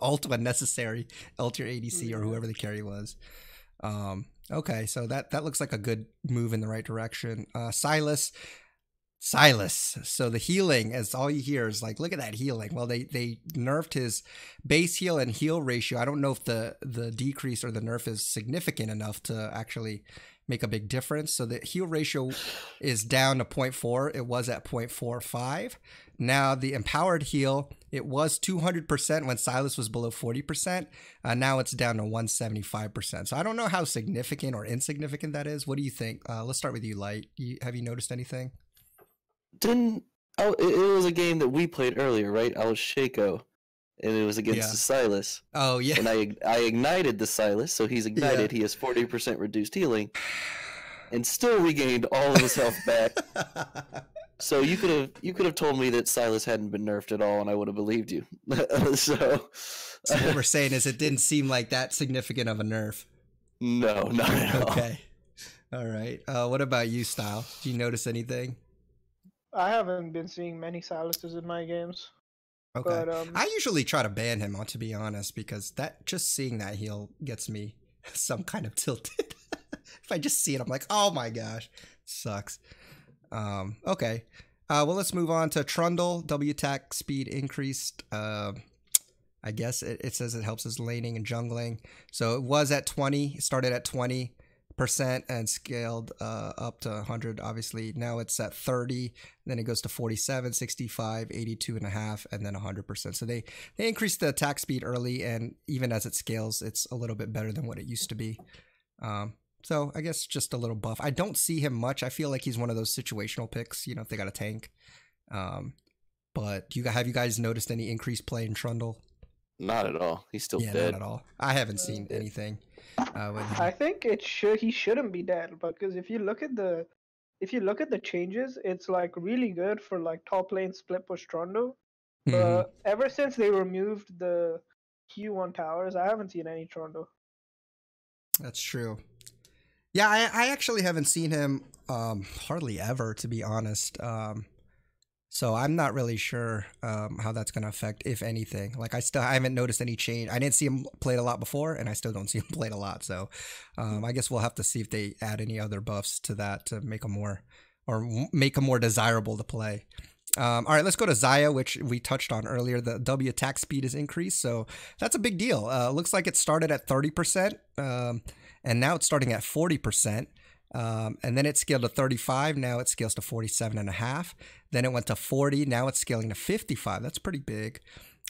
ult when necessary, ult your ADC or whoever the carry was. Okay, so that looks like a good move in the right direction. Sylas. So the healing, as all you hear is like, look at that healing. Well, they nerfed his base heal and heal ratio. I don't know if the decrease or the nerf is significant enough to actually make a big difference. So the heal ratio is down to 0.4. It was at 0.45. Now the empowered heal, it was 200% when Sylas was below 40%. Now it's down to 175%. So I don't know how significant or insignificant that is. What do you think? Let's start with you, Light. Have you noticed anything? It was a game that we played earlier, right? I was Shaco, and it was against the Sylas. Oh yeah. And I ignited the Sylas, so he's ignited. Yeah. He has 40% reduced healing, and still regained all of his health back. So you could have told me that Sylas hadn't been nerfed at all, and I would have believed you. So what we're saying is it didn't seem like that significant of a nerf. No, not at all. Okay. All right. What about you, Style? Do you notice anything? I haven't been seeing many Sylases in my games. Okay. But, I usually try to ban him, to be honest, because just seeing that heal gets me some kind of tilted. If I just see it, I'm like, oh my gosh, sucks. Okay. Well, let's move on to Trundle. W attack speed increased. I guess it says it helps his laning and jungling. So it was at 20. It started at 20%. And scaled up to 100, obviously. Now it's at 30, then it goes to 47, 65, 82.5, and then 100%. So they increased the attack speed early, and even as it scales, it's a little bit better than what it used to be. So I guess just a little buff. I don't see him much. I feel like he's one of those situational picks, if they got a tank. But have you guys noticed any increased play in Trundle? Not at all. He's still dead. Not at all. I haven't seen anything. I think he shouldn't be dead, because if you look at the changes, it's like really good for like top lane split push Trundle. But ever since they removed the Q1 towers, I haven't seen any Trundle. That's true. Yeah, I actually haven't seen him hardly ever, to be honest. So I'm not really sure how that's going to affect, if anything. Like I haven't noticed any change. I didn't see him played a lot before, and I still don't see him played a lot. So I guess we'll have to see if they add any other buffs to that to make him more desirable to play. All right, let's go to Xayah, which we touched on earlier. The W attack speed is increased, so that's a big deal. Looks like it started at 30%, and now it's starting at 40%. And then it scaled to 35. Now it scales to 47.5. Then it went to 40. Now it's scaling to 55. That's pretty big.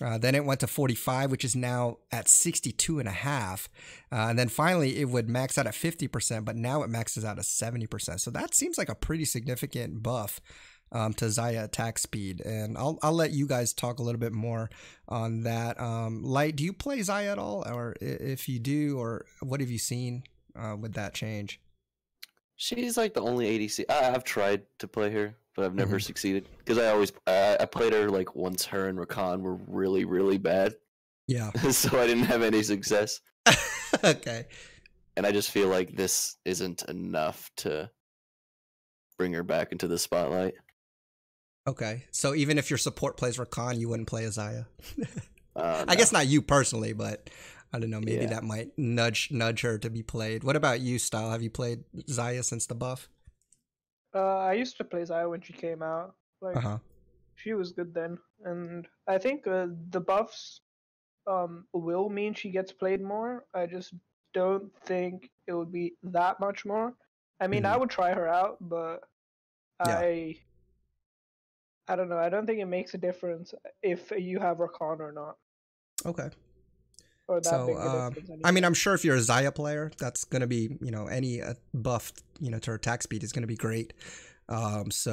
Then it went to 45, which is now at 62.5. And then finally it would max out at 50%, but now it maxes out at 70%. So that seems like a pretty significant buff to Xayah attack speed. And I'll let you guys talk a little bit more on that. Light, do you play Xayah at all? Or if you do, or what have you seen with that change? She's like the only ADC. I've tried to play her, but I've never succeeded. Because I played her like once her and Rakan were really, really bad. Yeah. So I didn't have any success. Okay. And I just feel like this isn't enough to bring her back into the spotlight. Okay. So even if your support plays Rakan, you wouldn't play as Xayah? No. I guess not you personally, but I don't know. Maybe that might nudge her to be played. What about you, Style? Have you played Xayah since the buff? I used to play Xayah when she came out. Like, she was good then, and I think the buffs will mean she gets played more. I just don't think it would be that much more. I mean, I would try her out, but I don't know. I don't think it makes a difference if you have Rakan or not. Okay. Or that big a difference anyway. I mean, I'm sure if you're a Xayah player, that's going to be, any buff, to her attack speed is going to be great. That's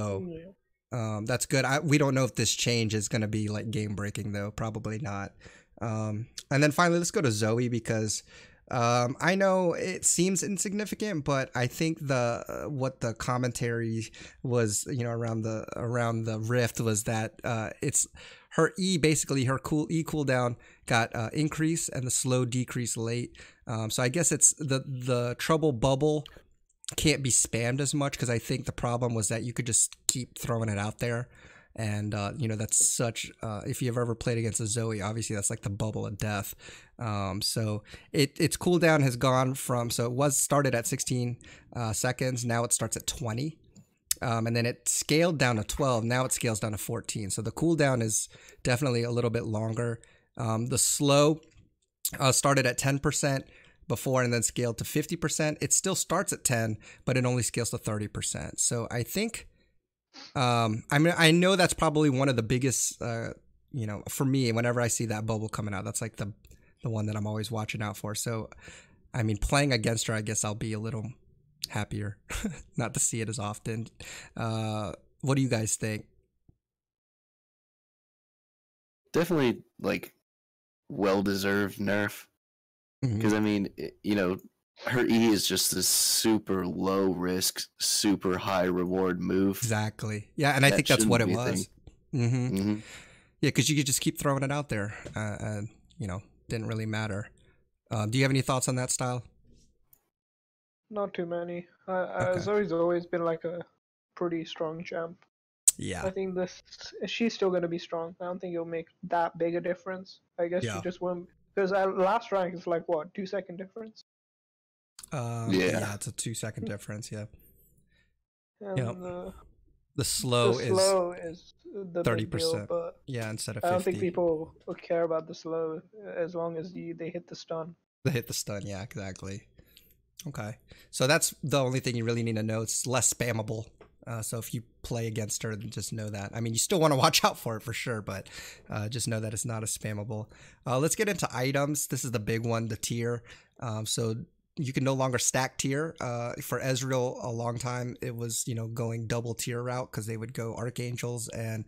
good. We don't know if this change is going to be like game breaking though. Probably not. And then finally, let's go to Zoe because I know it seems insignificant, but I think what the commentary was, around the Rift was that it's her E, basically her E cooldown got increase and the slow decrease late. So I guess it's the trouble bubble can't be spammed as much, because I think the problem was that you could just keep throwing it out there. And, that's such, if you've ever played against a Zoe, obviously that's like the bubble of death. So its cooldown has gone so it was started at 16 seconds. Now it starts at 20. And then it scaled down to 12. Now it scales down to 14. So the cooldown is definitely a little bit longer. The slow started at 10% before and then scaled to 50%. It still starts at 10, but it only scales to 30%. So I think... I know that's probably one of the biggest, for me, whenever I see that bubble coming out, that's like the one that I'm always watching out for. So, playing against her, I guess I'll be a little happier not to see it as often. What do you guys think? Definitely, well-deserved nerf. Because, her E is just this super low risk, super high reward move. Exactly. Yeah, and I think that's what it was. Yeah, because you could just keep throwing it out there, and didn't really matter. Do you have any thoughts on that style? Not too many. Zoe's always been like a pretty strong champ. Yeah. I think she's still going to be strong. I don't think it'll make that big a difference. I guess she just won't, because last rank is 2-second difference. Yeah, it's a 2-second difference. Yeah. And the slow is the 30%. But yeah, instead of 50. I don't think people will care about the slow as long as they hit the stun. They hit the stun, yeah, exactly. Okay, so that's the only thing you really need to know. It's less spammable. So if you play against her, then just know that. You still want to watch out for it for sure, but just know that it's not as spammable. Let's get into items. This is the big one, the tier. So you can no longer stack tier. For Ezreal, a long time it was going double tier route, because they would go Archangels and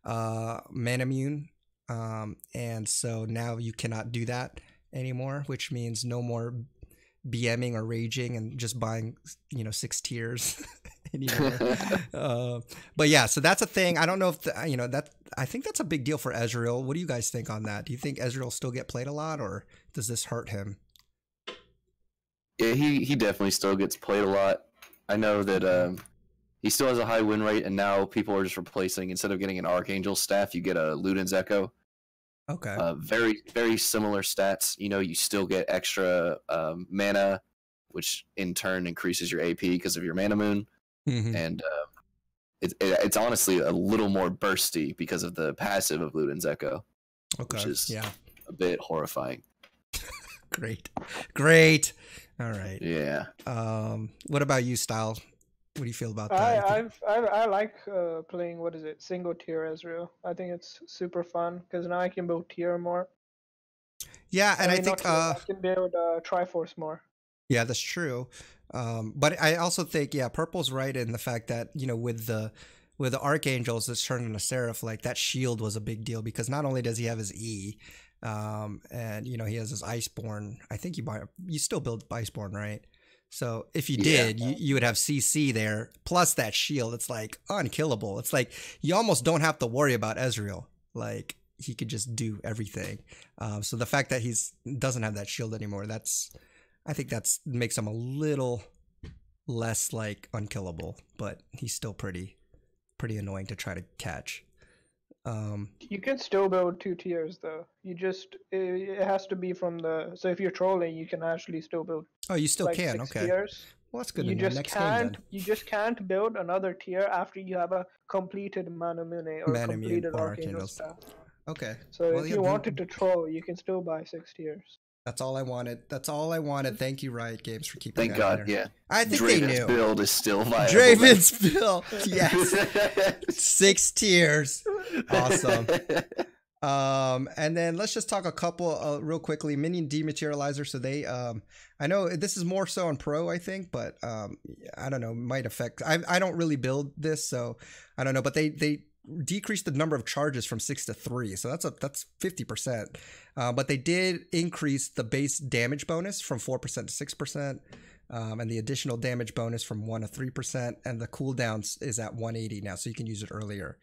Manamune, and so now you cannot do that anymore, which means no more BMing or raging and just buying 6 tiers anymore. But yeah, so that's a thing. I don't know if that I think that's a big deal for Ezreal. What do you guys think on that? Do you think Ezreal still get played a lot, or does this hurt him? Yeah, he definitely still gets played a lot. I know that he still has a high win rate, and now people are just replacing, instead of getting an Archangel staff, you get a Luden's Echo. Okay. Very, very similar stats. You still get extra mana, which in turn increases your AP because of your Manamune. And it's honestly a little more bursty because of the passive of Luden's Echo. Okay. Which is a bit horrifying. Great. All right. Yeah. What about you, Style? What do you feel about that? I like playing single tier Ezreal. I think it's super fun because now I can build tier more. Yeah, and I think I can build Triforce more. Yeah, that's true. But I also think Purple's right in the fact that with the Archangels that's turned into Seraph, that shield was a big deal, because not only does he have his E, and he has his Iceborne. I think you still build Iceborne, right? So if you did, you would have CC there, plus that shield. It's unkillable. It's you almost don't have to worry about Ezreal. He could just do everything. So the fact that doesn't have that shield anymore, I think that's makes him a little less unkillable, but he's still pretty annoying to try to catch. You can still build 2 tiers though. It has to be from so if you're trolling, you can actually still build. Oh, you still can. Okay. Tiers. Well, that's good. You just can't build another tier after you have a completed Manamune or completed Archangel staff. Okay. So if you wanted to troll, you can still buy 6 tiers. That's all I wanted. Thank you, Riot Games, for keeping. Thank God. Yeah. I think Draven's they knew. Build is still viable. Draven's build. Yes. 6 tiers. Awesome. And then let's just talk a couple real quickly. Minion Dematerializer. So they, I know this is more so on Pro, I think, but I don't know, might affect. I don't really build this, so I don't know. But they decreased the number of charges from 6 to 3, so that's 50%. But they did increase the base damage bonus from 4% to 6%, and the additional damage bonus from 1 to 3%, and the cooldown is at 180 now, so you can use it earlier.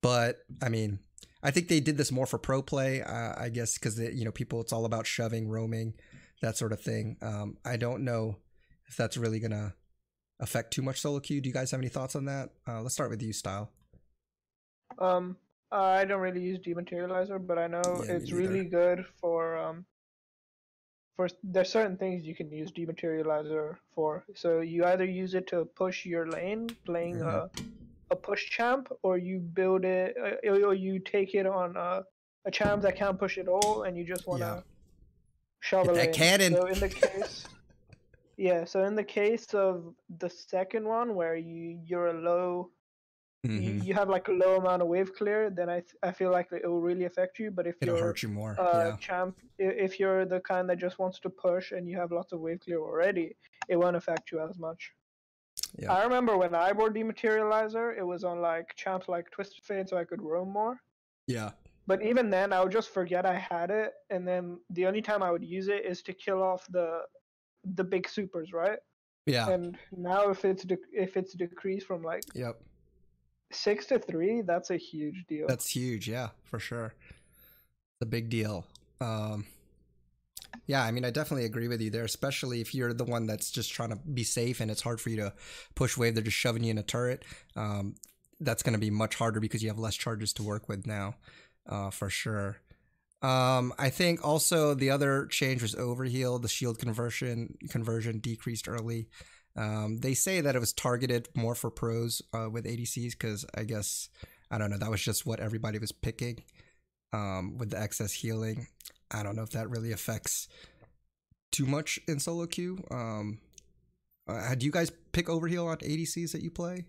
But I mean, I think they did this more for pro play, I guess, because people, it's all about shoving, roaming, that sort of thing. I don't know if that's really gonna affect too much solo queue. Do you guys have any thoughts on that? Let's start with you, Style. I don't really use Dematerializer, but I know it's really good for there's certain things you can use Dematerializer for. So you either use it to push your lane, playing a push champ, or you build it, or you take it on a champ that can't push at all, and you just want to shove it in. Cannon. So in the case, so in the case of the second one, where you're a low. You have like a low amount of wave clear, then I feel like it will really affect you. But if it'll hurt you more. Champ, if you're the kind that just wants to push and you have lots of wave clear already, it won't affect you as much. Yeah. I remember when I bought Dematerializer, it was on like champs like Twisted Fate, so I could roam more. Yeah. But even then, I would just forget I had it, and then the only time I would use it is to kill off the big supers, right? Yeah. And now if it's decreased from like 6 to 3, that's a huge deal. That's huge, yeah, for sure. It's a big deal. Yeah, I mean, I definitely agree with you there, especially if you're the one that's just trying to be safe and it's hard for you to push wave. They're just shoving you in a turret. That's going to be much harder because you have less charges to work with now, for sure. I think also the other change was overheal. The shield conversion decreased early. They say that it was targeted more for pros with ADCs because I guess, I don't know, that was just what everybody was picking with the excess healing. I don't know if that really affects too much in solo queue. Do you guys pick overheal on ADCs that you play?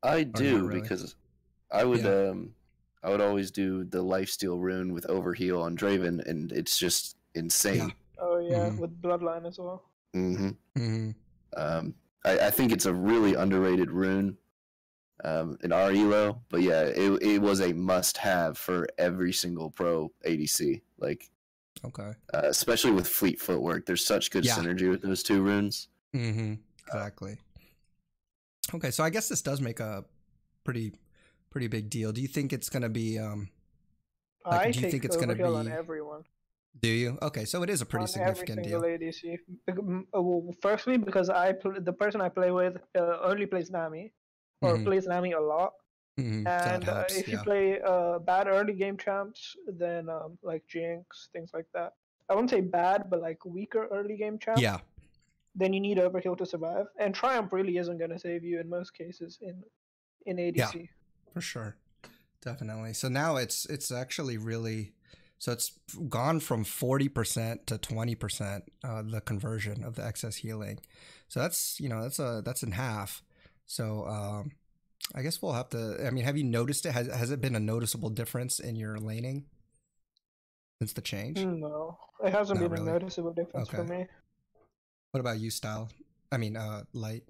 I do, really? Because I would always do the lifesteal rune with overheal on Draven, and it's just insane. Yeah. Oh yeah, with Bloodline as well. I think it's a really underrated rune in our elo, but yeah, it was a must-have for every single pro ADC. Like, especially with Fleet Footwork, there's such good synergy with those two runes. Exactly. Okay, so I guess this does make a pretty big deal. Do you think it's gonna be? Do you think it's gonna be on everyone? Do you? Okay, so it is a pretty significant deal. Every single ADC. Well, firstly, because the person I play with only plays Nami, or plays Nami a lot. And if you play bad early game champs, then like Jinx, things like that. I wouldn't say bad, but like weaker early game champs. Yeah. Then you need overheal to survive, and Triumph really isn't going to save you in most cases in ADC. Yeah, for sure, definitely. So now it's actually really. So it's gone from 40% to 20%, the conversion of the excess healing. So that's that's in half. So I guess we'll have to. I mean, have you noticed it? Has it been a noticeable difference in your laning since the change? No, it hasn't been really a noticeable difference for me. What about you, Style? I mean, Light.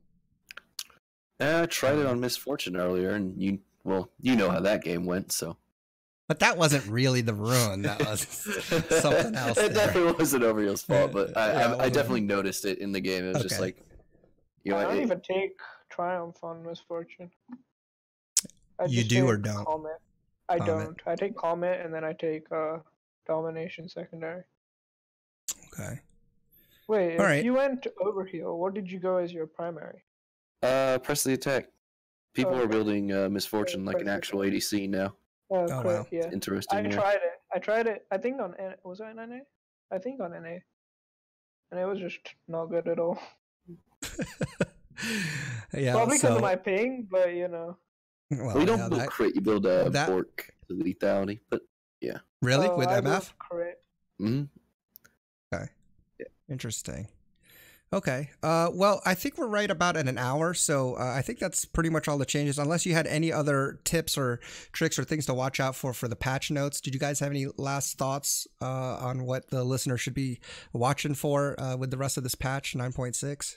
I tried it on Miss Fortune earlier, and you know how that game went, so. But that wasn't really the rune. That was something else. It definitely wasn't Overheal's fault, but I definitely noticed it in the game. It was just like, I don't even take Triumph on Miss Fortune. You do or don't? Comment. I don't. I take Comment, and then I take Domination secondary. Okay. Wait, if you went Overheal, what did you go as your primary? Press the attack. People are building Miss Fortune like an actual ADC now. Oh wow. Yeah. It's interesting. I tried it. I think on was it NA? I think on NA, and it was just not good at all. Yeah, probably because of my ping, but you know. Well, you don't build crit. You build Bork to lethality, but yeah. Really, with MF? Crit. Okay. Yeah. Interesting. Okay. Well, I think we're right about at an hour, so I think that's pretty much all the changes. Unless you had any other tips or tricks or things to watch out for the patch notes. Did you guys have any last thoughts on what the listener should be watching for with the rest of this patch 9.6?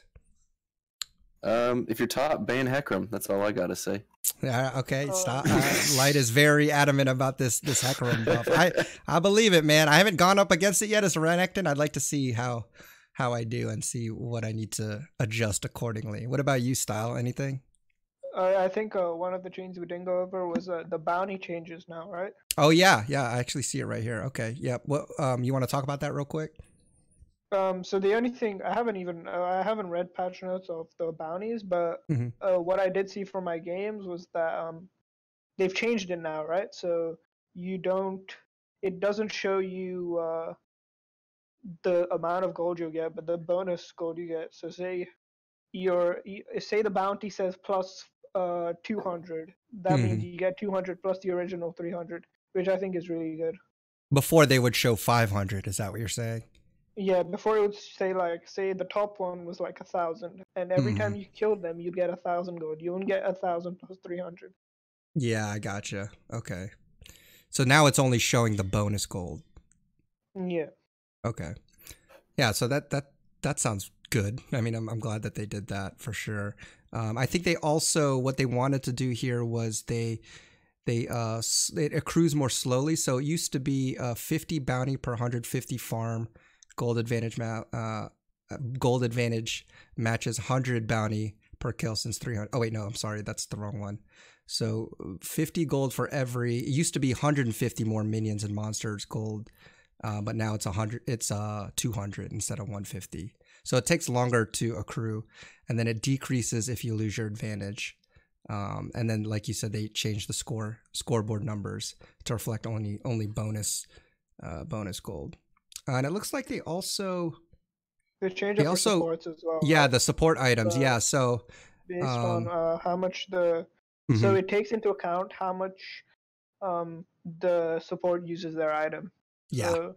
If you're top, ban Hecarim. That's all I gotta say. Okay, stop. Light is very adamant about this Hecarim buff. I believe it, man. I haven't gone up against it yet as a Renekton. I'd like to see how I do and see what I need to adjust accordingly. What about you, Style? Anything? I think one of the changes we didn't go over was the bounty changes now, right? Oh yeah, I actually see it right here. Okay, yeah. What you want to talk about that real quick? So the only thing I haven't read patch notes of the bounties, but what I did see from my games was that they've changed it now, right? So it doesn't show you the amount of gold you get, but the bonus gold you get. So say the bounty says plus 200. That means you get 200 plus the original 300, which I think is really good. Before they would show 500, is that what you're saying? Yeah, before it would say the top one was like 1,000, and every time you killed them, you'd get 1,000 gold. You wouldn't get 1,000 plus 300. Yeah, I gotcha. Okay, so now it's only showing the bonus gold. Yeah. Okay. Yeah, so that sounds good. I mean, I'm glad that they did that for sure. I think they also, what they wanted to do here was it accrues more slowly. So it used to be 50 bounty per 150 farm. Gold advantage matches 100 bounty per kill since 300. Oh wait, no, I'm sorry, that's the wrong one. So 50 gold for every. It used to be 150 more minions and monsters gold, but now it's 100. It's 200 instead of 150. So it takes longer to accrue, and then it decreases if you lose your advantage. And then, like you said, they changed the scoreboard numbers to reflect only bonus gold. And it looks like they also changed it for supports as well. Yeah, the support items. Yeah, so based on how much so it takes into account how much the support uses their item. Yeah.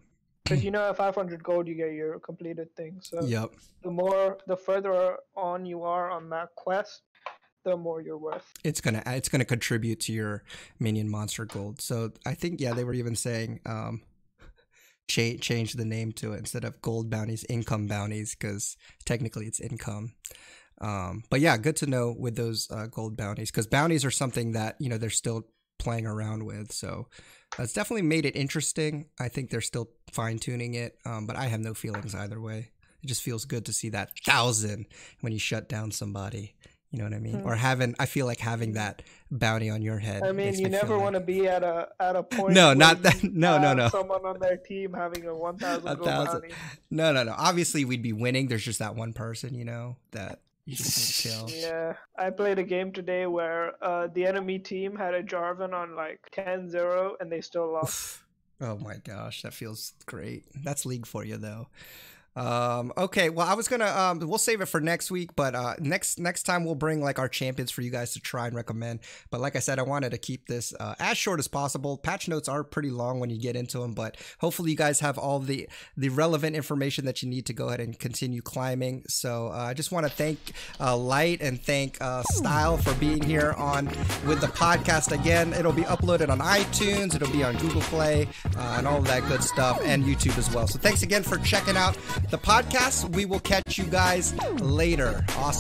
Because at 500 gold you get your completed thing. So yep. The further on you are on that quest, the more you're worth. It's gonna contribute to your minion monster gold. So I think they were even saying change the name to it instead of gold bounties, income bounties, because technically it's income. But yeah, good to know with those gold bounties, because bounties are something that they're still playing around with. So it's definitely made it interesting. I think they're still fine tuning it, but I have no feelings either way. It just feels good to see that 1,000 when you shut down somebody. You know what I mean? Or I feel like having that bounty on your head. I mean, you never want to be at a point. No, not that. No. Someone on their team having a 1,000 gold bounty. No. Obviously, we'd be winning. There's just that one person, that you just need to kill. Yeah, I played a game today where the enemy team had a Jarvan on like 10-0 and they still lost. Oh my gosh, that feels great. That's League for you, though. Okay, well, I was gonna we'll save it for next week, but next time we'll bring like our champions for you guys to try and recommend. But like I said, I wanted to keep this as short as possible. Patch notes are pretty long when you get into them, but hopefully you guys have all the relevant information that you need to go ahead and continue climbing. So I just want to thank Light and thank Style for being here on with the podcast again. It'll be uploaded on iTunes, it'll be on Google Play, and all of that good stuff, and YouTube as well. So thanks again for checking out the podcast. We will catch you guys later. Awesome.